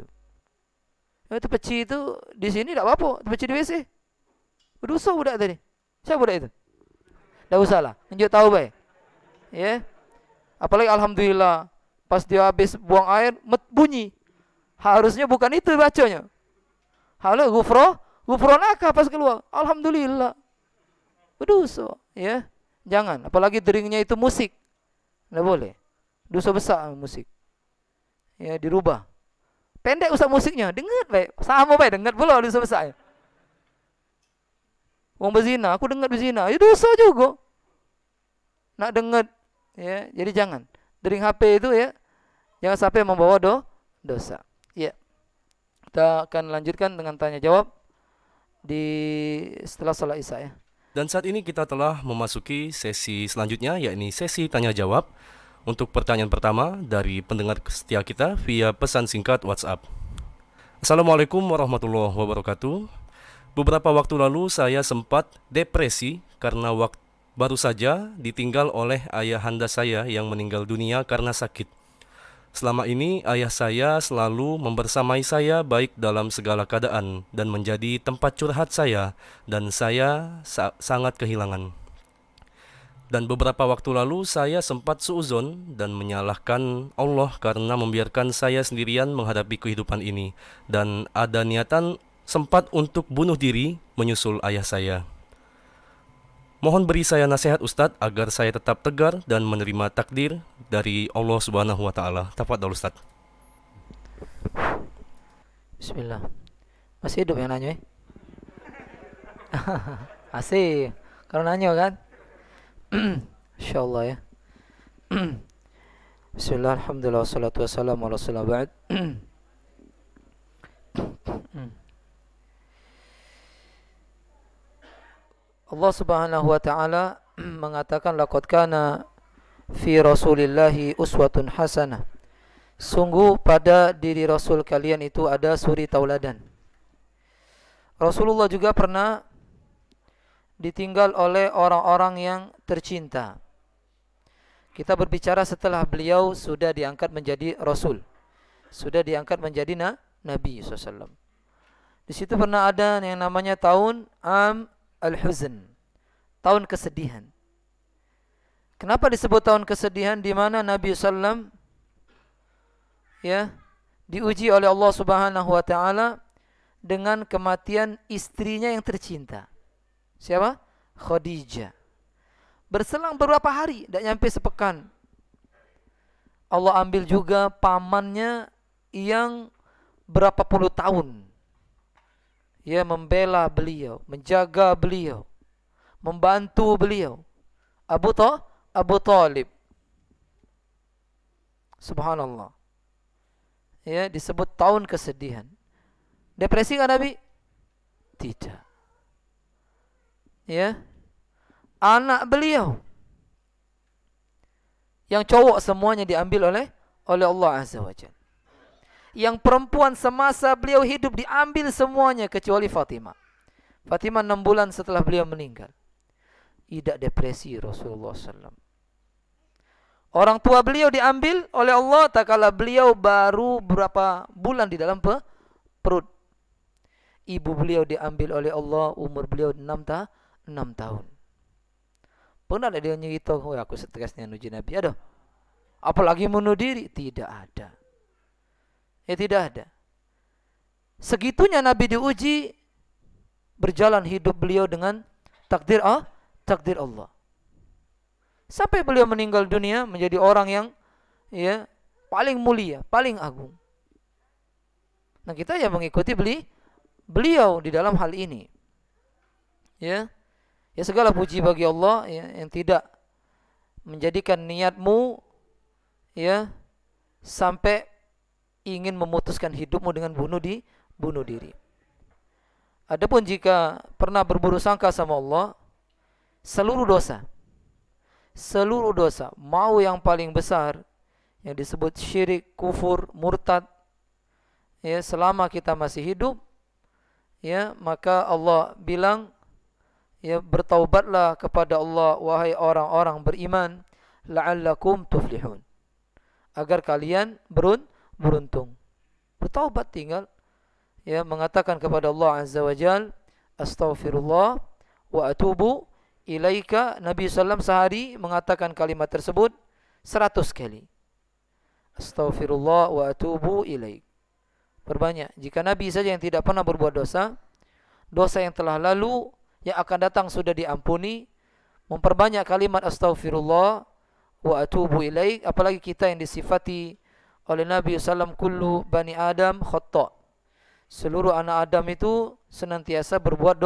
Itu peci itu di sini tidak apa-apa, peci di WC. Berdosa budak tadi. Siapa budak itu? Tidak usah lah, tunjuk tahu baik. Ya. Apalagi alhamdulillah pas dia habis buang air bunyi. Harusnya bukan itu bacanya. Halo gufronaka pas keluar. Alhamdulillah. Berdosa, ya. Jangan, apalagi deringnya itu musik. Tidak boleh. Dosa besar musik. Ya, dirubah. Pendek usah musiknya, dengar baik. Sama baik, dengar pula dosa besar. Wong berzina, aku dengar berzina, ya dosa juga. Nak dengar, ya. Jadi jangan. Dering HP itu ya, jangan sampai membawa dosa. Ya. Kita akan lanjutkan dengan tanya jawab setelah sholat Isya ya. Dan saat ini kita telah memasuki sesi selanjutnya, yakni sesi tanya jawab. Untuk pertanyaan pertama dari pendengar setia kita via pesan singkat WhatsApp. Assalamualaikum warahmatullahi wabarakatuh. Beberapa waktu lalu saya sempat depresi karena baru saja ditinggal oleh ayahanda saya yang meninggal dunia karena sakit. Selama ini ayah saya selalu membersamai saya baik dalam segala keadaan dan menjadi tempat curhat saya, dan saya sangat kehilangan. Dan beberapa waktu lalu saya sempat suuzon dan menyalahkan Allah karena membiarkan saya sendirian menghadapi kehidupan ini, dan ada niatan sempat untuk bunuh diri menyusul ayah saya. Mohon beri saya nasihat Ustadz agar saya tetap tegar dan menerima takdir dari Allah Subhanahu wa taala. Tafadhol Ustadz. Bismillah. Masih hidup yang nanya? Masih. Kalau nanya kan? Insyaallah ya. Bismillah, alhamdulillah, wassalatu wassalamu ala rasulillah ba'd. Allah Subhanahu wa taala mengatakan laqad kana fi Rasulillahi uswatun hasanah. Sungguh pada diri Rasul kalian itu ada suri tauladan. Rasulullah juga pernah ditinggal oleh orang-orang yang tercinta. Kita berbicara setelah beliau sudah diangkat menjadi Rasul, sudah diangkat menjadi Nabi SAW. Di situ pernah ada yang namanya tahun al-huzn, tahun kesedihan. Kenapa disebut tahun kesedihan? Di mana Nabi SAW diuji oleh Allah Subhanahu wa taala dengan kematian istrinya yang tercinta. Siapa? Khadijah. Berselang beberapa hari, tidak nyampe sepekan, Allah ambil juga pamannya yang berapa puluh tahun membela beliau, menjaga beliau, membantu beliau, Abu Talib. Subhanallah. Disebut tahun kesedihan. Depresi kan Nabi? Tidak. Anak beliau yang cowok semuanya diambil oleh Allah Azza wa Jalla. Yang perempuan semasa beliau hidup diambil semuanya kecuali Fatimah. Fatimah 6 bulan setelah beliau meninggal. Tidak depresi Rasulullah SAW. Orang tua beliau diambil oleh Allah tak kala beliau baru berapa bulan di dalam perut. Ibu beliau diambil oleh Allah umur beliau 6 tahun. Pernah ada dia nyerita, aku stresnya nuji Nabi. Aduh, apalagi bunuh diri? Tidak ada. Tidak ada. Segitunya Nabi diuji, berjalan hidup beliau dengan takdir Allah. Sampai beliau meninggal dunia menjadi orang yang paling mulia, paling agung. Nah, kita yang mengikuti beliau di dalam hal ini. Ya segala puji bagi Allah yang tidak menjadikan niatmu sampai ingin memutuskan hidupmu dengan bunuh diri. Adapun jika pernah berburuk sangka sama Allah, seluruh dosa, mau yang paling besar yang disebut syirik, kufur, murtad, selama kita masih hidup, maka Allah bilang, bertaubatlah kepada Allah wahai orang-orang beriman, la'allakum tuflihun, agar kalian beruntung. Bertaubat tinggal mengatakan kepada Allah Azza wa Jal, astaghfirullah wa atubu ilaika. Nabi SAW sehari mengatakan kalimat tersebut 100 kali. Astaghfirullah wa atubu ilaik. Perbanyak. Jika Nabi saja yang tidak pernah berbuat dosa yang telah lalu, yang akan datang sudah diampuni, memperbanyak kalimat astaghfirullah wa atubu ilaik. Apalagi kita yang disifati oleh Nabi SAW, kullu bani Adam khata', seluruh anak Adam itu senantiasa berbuat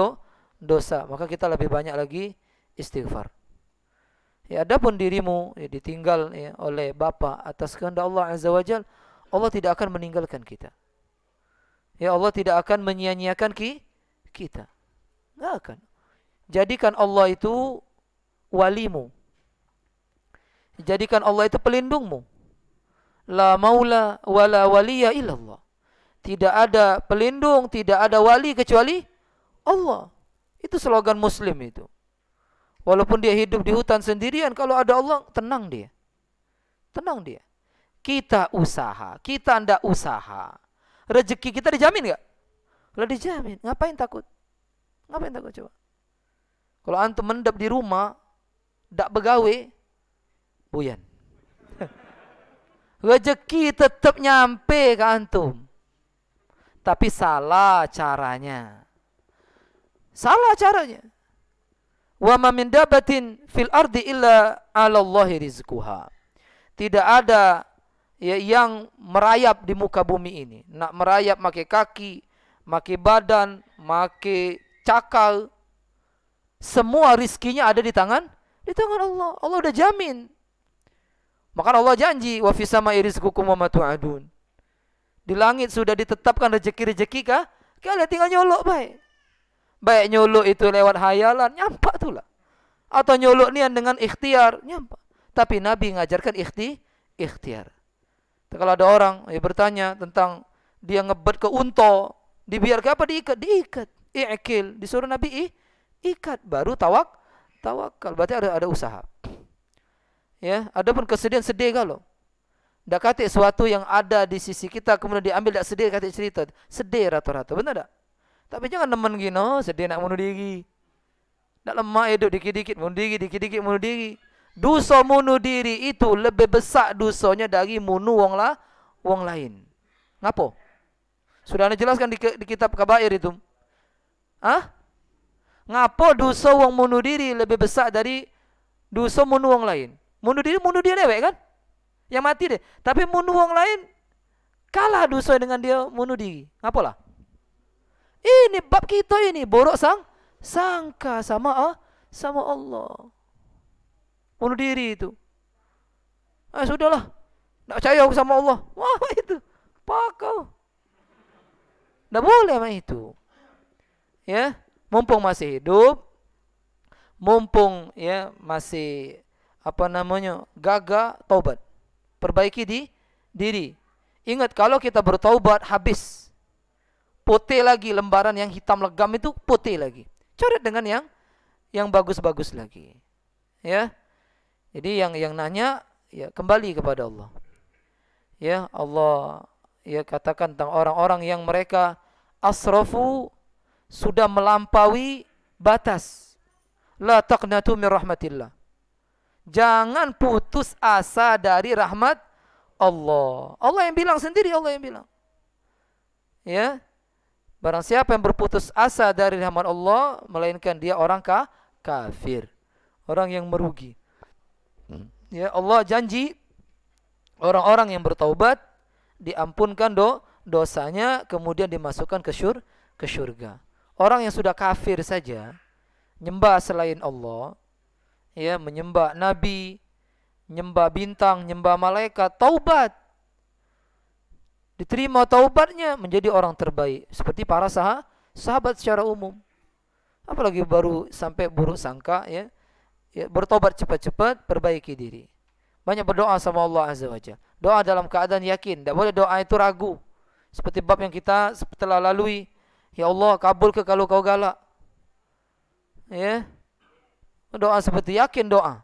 dosa, maka kita lebih banyak lagi istighfar. Adapun dirimu ditinggal oleh bapa atas kehendak Allah Azza wa Jal, Allah tidak akan meninggalkan kita. Allah tidak akan menyia-nyiakan kita. Tidak akan. Jadikan Allah itu walimu. Jadikan Allah itu pelindungmu. La maula wala waliya illallah. Tidak ada pelindung, tidak ada wali kecuali Allah. Itu slogan Muslim itu. Walaupun dia hidup di hutan sendirian, kalau ada Allah, tenang dia. Tenang dia. Kita usaha, kita ndak usaha. Rezeki kita dijamin enggak? Kalau dijamin, ngapain takut? Ngapain takut coba? Kalau antum mendap di rumah, ndak begawe, buyan. Rezeki tetap nyampe ke antum. Tapi salah caranya. Salah caranya. Wa ma min dabatin fil ardi illa 'ala Allahi rizquha. Tidak ada yang merayap di muka bumi ini. Nak merayap pakai kaki, pakai badan, pakai cakal. Semua rizkinya ada di tangan Allah. Allah udah jamin. Maka Allah janji, wa fis sama'i rizqukum wa ma tu'adun. Di langit sudah ditetapkan rezeki-rezeki kah? Kalian tinggal nyolok baik. Baik nyolok itu lewat hayalan, nyampak itulah. Atau nyolok nian dengan ikhtiar, nyampak. Tapi Nabi mengajarkan ikhtiar. Kalau ada orang bertanya tentang dia ngebet ke unta, dibiarkan apa? Diikat. I'kil, disuruh Nabi ikat, baru tawakal. Berarti ada usaha. Ya, adapun kesedihan sedih kalau dak kate sesuatu yang ada di sisi kita kemudian diambil dak sedih kate cerita. Sedih rata-rata, benar tak? Tapi jangan nemen gino, sedih nak bunuh diri. Dak lemah hidup dikit-dikit bunuh diri, dikit-dikit bunuh diri. Dosa bunuh diri itu lebih besar dosanya dari bunuh wong lain. Ngapo? Sudah anda jelaskan di kitab kabair itu. Ngapo dosa wong bunuh diri lebih besar dari dosa bunuh wong lain? Bunuh dia dewek kan? Yang mati deh. Tapi bunuh wong lain kalah dosa dengan dia bunuh diri. Ngapalah? Ini bab kita ini borok sangka sama Allah. Bunuh diri itu. Sudahlah. Tak percaya aku sama Allah. Wah, itu. Pakau. Tak boleh sama itu. Ya, mumpung masih hidup, mumpung ya masih gagah, taubat. Perbaiki diri. Ingat kalau kita bertaubat habis. Putih lagi lembaran yang hitam legam itu putih lagi. Coret dengan yang bagus-bagus lagi. Ya. Jadi yang nanya ya kembali kepada Allah. Ya, Allah ya katakan tentang orang-orang yang mereka asrafu, sudah melampaui batas. La taqnatu min rahmatillah. Jangan putus asa dari rahmat Allah. Allah yang bilang sendiri, Allah yang bilang. Ya. Barang siapa yang berputus asa dari rahmat Allah, melainkan dia orang kafir. Orang yang merugi. Ya, Allah janji orang-orang yang bertaubat diampunkan dosanya, kemudian dimasukkan ke syurga. Orang yang sudah kafir saja, nyembah selain Allah, ya, menyembah nabi, nyembah bintang, nyembah malaikat, taubat. Diterima taubatnya, menjadi orang terbaik seperti para sahabat secara umum. Apalagi baru sampai buruk sangka, ya. Ya, bertobat cepat-cepat, perbaiki diri. Banyak berdoa sama Allah Azza wa Jalla. Doa dalam keadaan yakin, tidak boleh doa itu ragu. Seperti bab yang kita telah lalui. Ya Allah, kabul ke kalau kau galak. Ya. Doa seperti yakin doa.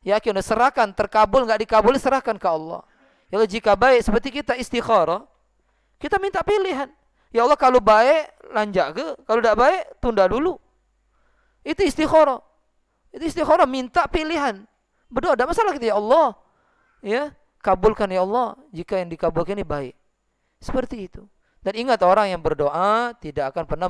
Yakin, serahkan, terkabul enggak dikabul, serahkan ke Allah. Ya Allah, jika baik seperti kita istikharah, kita minta pilihan. Ya Allah, kalau baik lanjak ke, kalau tidak baik tunda dulu. Itu istikharah. Itu istikharah, minta pilihan. Berdoa, tidak masalah kita, ya Allah. Ya, kabulkan ya Allah, jika yang dikabulkan ini baik. Seperti itu. Dan ingat, orang yang berdoa tidak akan pernah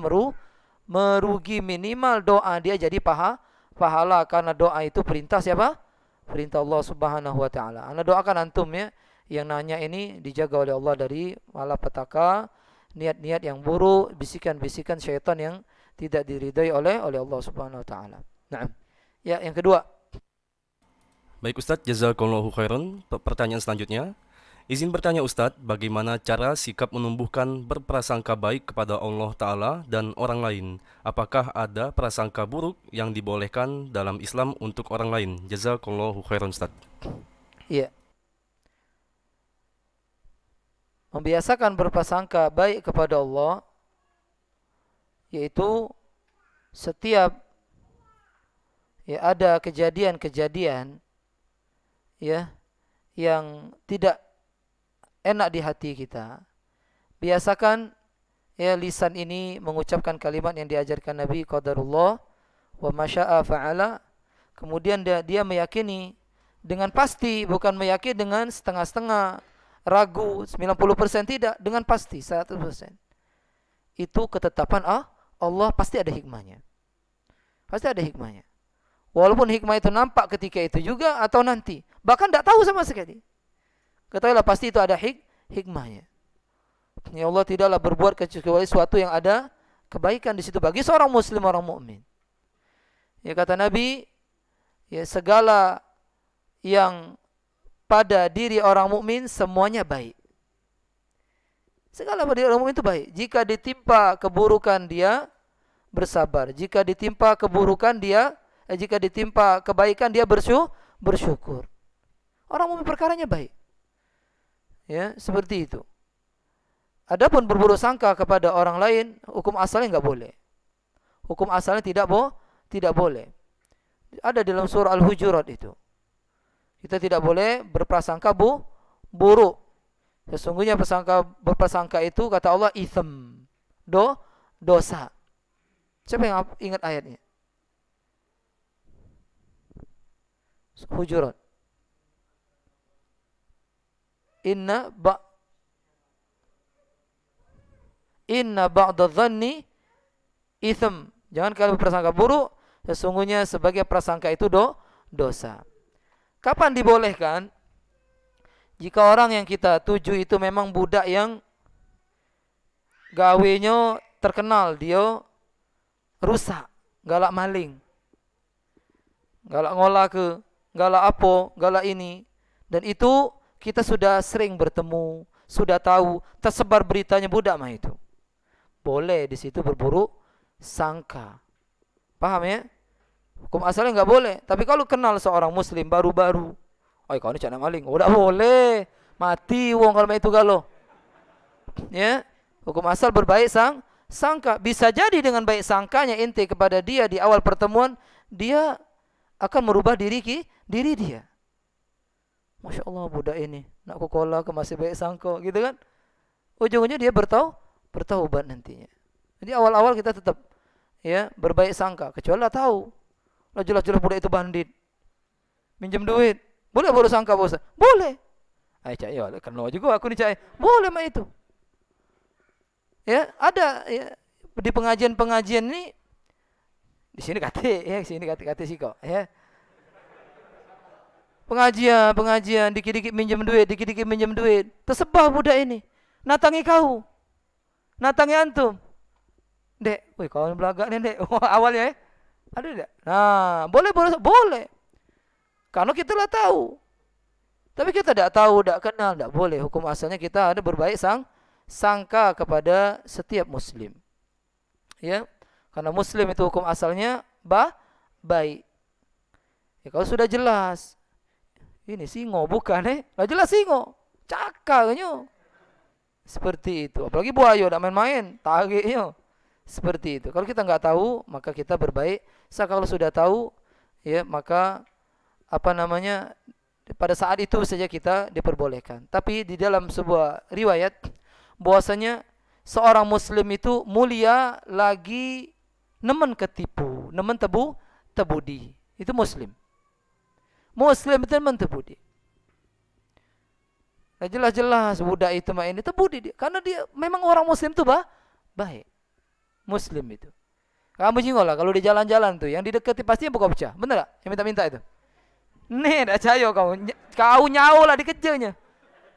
merugi. Minimal doa dia jadi pahala, karena doa itu perintah siapa? Perintah Allah Subhanahu wa taala. Anda doakan antum ya, yang nanya ini dijaga oleh Allah dari malapetaka, niat-niat yang buruk, bisikan-bisikan syaitan yang tidak diridai oleh Allah Subhanahu wa taala. Nah, ya, yang kedua. Baik Ustadz, jazakallahu khairan. Pertanyaan selanjutnya, izin bertanya Ustadz, bagaimana cara sikap menumbuhkan berprasangka baik kepada Allah Ta'ala dan orang lain? Apakah ada prasangka buruk yang dibolehkan dalam Islam untuk orang lain? Jazakallahu khairan Ustadz. Iya. Membiasakan berprasangka baik kepada Allah, yaitu setiap ya ada kejadian-kejadian ya yang tidak enak di hati kita, biasakan ya lisan ini mengucapkan kalimat yang diajarkan Nabi, qadarullah wa masya'a fa'ala. Kemudian dia meyakini dengan pasti, bukan meyakini dengan setengah-setengah, ragu 90%, tidak, dengan pasti 100%. Itu ketetapan Allah, pasti ada hikmahnya. Pasti ada hikmahnya. Walaupun hikmah itu nampak ketika itu juga atau nanti, bahkan tidak tahu sama sekali, ketahuilah pasti itu ada hikmahnya. Ya Allah tidaklah berbuat kecuali sesuatu yang ada kebaikan di situ bagi seorang muslim, orang mukmin. Ya kata Nabi, ya segala yang pada diri orang mukmin semuanya baik. Segala pada diri orang mukmin itu baik. Jika ditimpa keburukan dia bersabar, jika ditimpa keburukan dia jika ditimpa kebaikan dia bersyukur. Orang mukmin perkaranya baik. Ya, seperti itu. Adapun berburuk sangka kepada orang lain, hukum asalnya enggak boleh. Hukum asalnya tidak boleh. Ada dalam surah Al-Hujurat itu. Kita tidak boleh berprasangka buruk. Sesungguhnya berprasangka itu kata Allah itsm. Dosa. Siapa yang ingat ayatnya? Hujurat. Inna ba'da dhanni itsm. Jangan kalian berprasangka buruk, sesungguhnya sebagai prasangka itu dosa. Kapan dibolehkan? Jika orang yang kita tuju itu memang budak yang gawenya terkenal, dia rusak, galak maling, galak ngolah galak apa, galak ini. Dan itu kita sudah sering bertemu, sudah tahu, tersebar beritanya budak mah itu. Boleh di situ berburuk sangka. Paham ya? Hukum asalnya enggak boleh. Tapi kalau kenal seorang muslim baru-baru, kau ini cak maling, udah boleh. Mati wong kalau itu galau. Ya, hukum asal berbaik sangka. Bisa jadi dengan baik sangkanya ente kepada dia di awal pertemuan, dia akan merubah diri dia. Masya Allah budak ini nak kukola ke masih baik sangka, gitu kan? Ujung-ujungnya dia bertaubat nantinya. Jadi awal-awal kita tetap ya berbaik sangka, kecuali lah tahu lah jelas-jelas budak itu bandit, minjem duit, boleh baru sangka bos? Boleh. Cak ya kenal juga aku nih cak, boleh mah itu. Ya ada ya di pengajian ini di sini kate sih kok ya. Pengajian dikit-dikit minjem duit, tersebar budak ini, natangi kau, natangi antum. Dek, woi kawan belagak nih dek, awalnya ada tidak? Nah, boleh. Karena kita lah tahu. Tapi kita tidak tahu, tidak kenal, tidak boleh. Hukum asalnya kita ada berbaik sangka kepada setiap muslim. Ya. Karena muslim itu hukum asalnya baik. Ya, kalau sudah jelas ini singo bukan lah jelas singo. Cakalnya. Seperti itu. Apalagi buaya tidak main-main, tagihnya. Seperti itu. Kalau kita nggak tahu, maka kita berbaik. Kalau sudah tahu, ya maka pada saat itu saja kita diperbolehkan. Tapi di dalam sebuah riwayat bahwasanya seorang muslim itu mulia lagi nemen ketipu, nemen tebudi. Itu muslim. Muslim itu nemen tebudi. Nah, jelas-jelas budak itu mah ini tebudi dia, karena dia memang orang muslim itu baik. Muslim itu. Kamu jingol lah kalau di jalan-jalan tuh yang didekati pasti buka pecah. Bener gak? Yang minta-minta itu. Nih, dah cayo kau nyawa lah dikejarnya.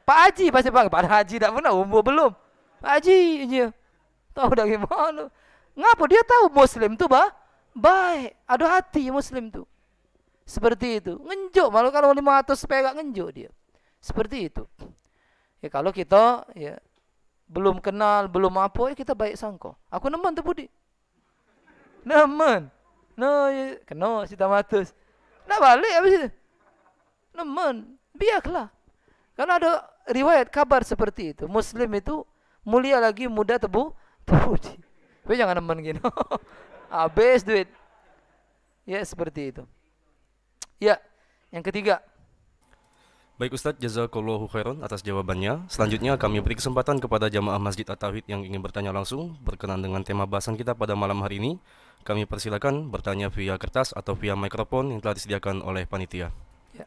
Pak Haji pasti panggil. Pak Haji tak pernah umur belum. Pak Haji aja. Tahu dah gimana. Ngapa dia tahu muslim tuh baik. Ada hati muslim tuh. Seperti itu. Ngenjuk malu kalau 500 perak ngenjuk dia. Seperti itu. Ya kalau kita ya belum kenal, belum apa, ya kita baik sangka. Aku nemen tu budi. Nemen. No, ya, kena si tamatus. Nak balik habis itu. Nemen. Biarlah. Karena ada riwayat kabar seperti itu. Muslim itu mulia lagi muda tebudi. Tapi jangan nemen gini. Habis duit. Ya seperti itu. Ya, yang ketiga. Baik Ustadz, jazakallahu khairan atas jawabannya. Selanjutnya kami beri kesempatan kepada jamaah Masjid At-Tauhid yang ingin bertanya langsung berkenan dengan tema bahasan kita pada malam hari ini. Kami persilakan bertanya via kertas atau via mikrofon yang telah disediakan oleh panitia. Ya.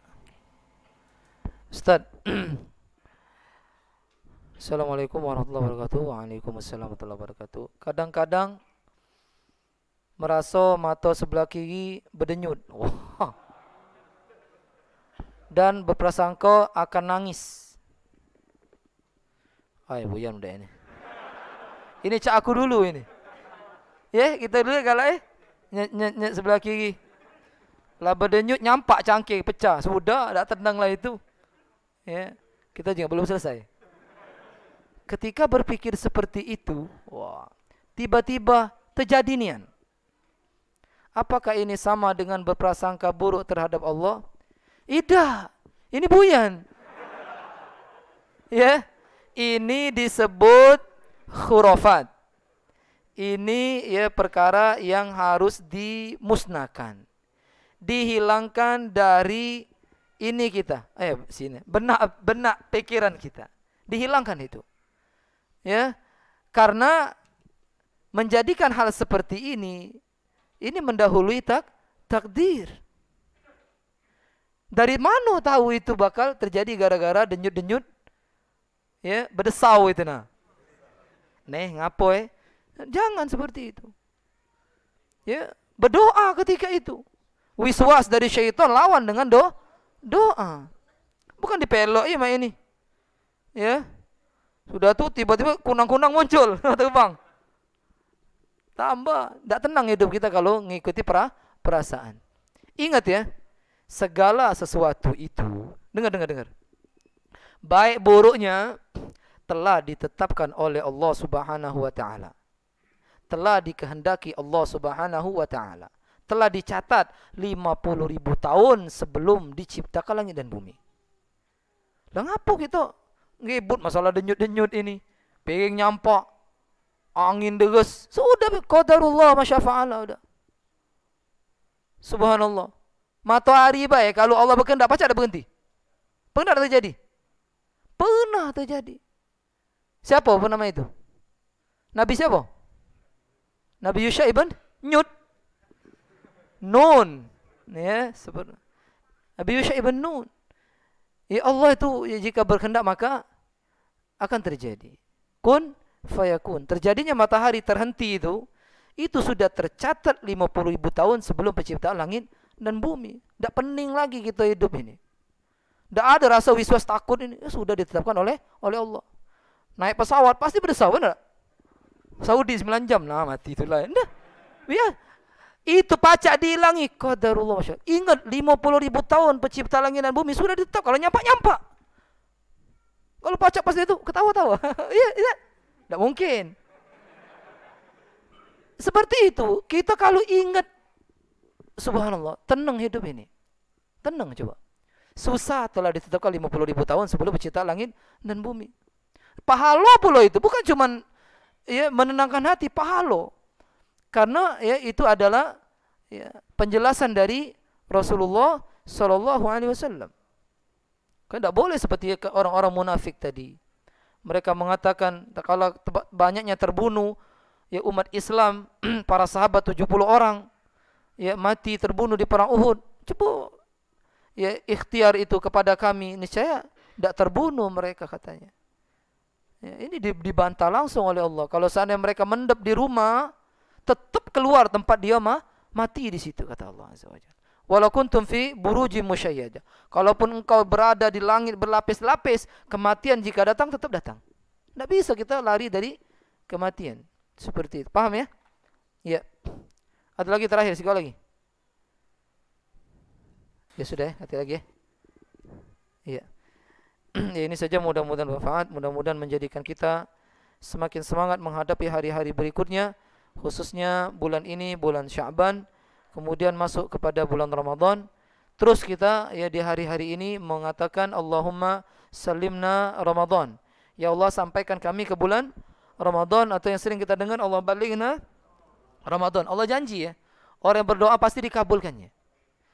Ustadz. Assalamualaikum warahmatullahi wabarakatuh. Waalaikumsalam warahmatullahi wabarakatuh. Kadang-kadang merasa mata sebelah kiri berdenyut. Wah. Dan berprasangka akan nangis. Buyan udah ini. Ini cak aku dulu ini. Ya, kita dulu kalau nyet sebelah kiri. Lah berdenyut nyampak cangkir pecah. Sudah, tak tenang lah itu. Ya, kita juga belum selesai. Ketika berpikir seperti itu, wah, tiba-tiba terjadi nian. Apakah ini sama dengan berprasangka buruk terhadap Allah? Tidak. Ini buyan. Ya, ini disebut khurafat. Ini ya perkara yang harus dimusnahkan, dihilangkan dari ini kita. Sini, benak pikiran kita, dihilangkan itu. Ya, karena menjadikan hal seperti ini mendahului takdir. Dari mana tahu itu bakal terjadi gara-gara denyut-denyut, ya, berdesau itu nah. Ngapo Jangan seperti itu. Ya, berdoa ketika itu. Wiswas dari syaitan lawan dengan doa. Bukan dipelok ini. Ya. Sudah tuh tiba-tiba kunang-kunang muncul, terbang. Tambah, tidak tenang hidup kita kalau mengikuti perasaan. Ingat ya, segala sesuatu itu, dengar. Baik buruknya telah ditetapkan oleh Allah Subhanahu wa taala. Telah dikehendaki Allah Subhanahu wa taala. Telah dicatat 50.000 tahun sebelum diciptakan langit dan bumi. Lah ngapo kita ngebut masalah denyut-denyut ini? Pengen nyampak angin deres. Sudah qadarullah masyafa'ala udah. Subhanallah. Matahari baik kalau Allah berkehendak pasti ada berhenti. Pernah terjadi? Pernah terjadi. Siapa nama itu? Nabi siapa? Nabi Yusha ibn Nun. Ya, seperti Nabi Yusha ibn Nun. Ya Allah itu jika berkehendak maka akan terjadi. Kun fayakun. Terjadinya matahari terhenti itu sudah tercatat 50.000 tahun sebelum penciptaan langit dan bumi. Tidak pening lagi kita hidup ini. Tidak ada rasa wiswas takut ini. Sudah ditetapkan oleh Allah. Naik pesawat pasti berdesau, benar? Saudi 9 jam, nah mati itulah. Nah, ya. Itu pacak dihilangi. Qadarullah. Ingat 50.000 tahun pencipta langit dan bumi sudah ditetap. Kalau nyampak. Kalau pacak pasti itu ketawa-tawa. Iya. Tidak mungkin. Seperti itu. Kita kalau ingat, subhanallah, tenang hidup ini. Tenang coba. Susah telah ditetapkan 50.000 tahun sebelum pencipta langit dan bumi. Pahala pula itu bukan cuman ya menenangkan hati, pahala. Karena ya itu adalah ya, penjelasan dari Rasulullah sallallahu alaihi wasallam. Kan tidak boleh seperti orang-orang munafik tadi. Mereka mengatakan kalau banyaknya terbunuh ya umat Islam, para sahabat 70 orang ya mati terbunuh di perang Uhud. Coba ya ikhtiar itu kepada kami, niscaya tidak terbunuh mereka katanya. Ya, ini dibantah langsung oleh Allah. Kalau seandainya mereka mendap di rumah, tetap keluar tempat dia mati di situ kata Allah Azza wa Jalla. Walau kuntum fi burujim musyayyadah. Kalaupun engkau berada di langit berlapis-lapis, kematian jika datang tetap datang. Tidak bisa kita lari dari kematian. Seperti itu. Paham ya? Ya. Ada lagi terakhir sekali lagi. Ya sudah ya, hati lagi ya. Iya. Ya, ini saja mudah-mudahan bermanfaat, mudah-mudahan menjadikan kita semakin semangat menghadapi hari-hari berikutnya, khususnya bulan ini, bulan Sya'ban, kemudian masuk kepada bulan Ramadan. Terus kita ya di hari-hari ini mengatakan Allahumma salimna Ramadan. Ya Allah, sampaikan kami ke bulan Ramadan, atau yang sering kita dengar Allah balighna Ramadan. Allah janji ya, orang yang berdoa pasti dikabulkannya.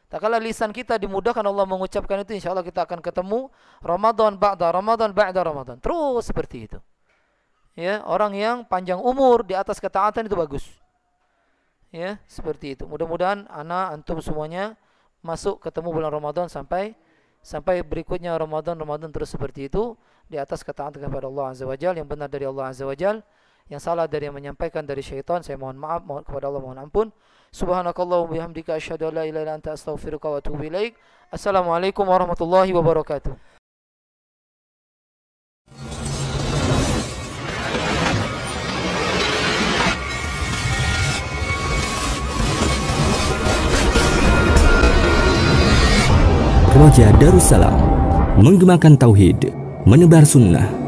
Tak kala lisan kita dimudahkan Allah mengucapkan itu, insya Allah kita akan ketemu Ramadan ba'da Ramadan ba'da Ramadan. Terus seperti itu. Ya, orang yang panjang umur di atas ketaatan itu bagus. Ya, seperti itu. Mudah-mudahan antum semuanya masuk ketemu bulan Ramadan sampai berikutnya Ramadan terus seperti itu di atas ketaatan kepada Allah Azza wa Jalla, yang benar dari Allah Azza wa Jalla, yang salah dari yang menyampaikan dari syaitan, saya mohon maaf, mohon kepada Allah mohon ampun. Subhanakallah wa bihamdika asyhadu an la ilaha illa anta astaghfiruka wa atubu ilaik. Assalamualaikum warahmatullahi wabarakatuh. Raja Darussalam, menggemakan tauhid, menebar sunnah.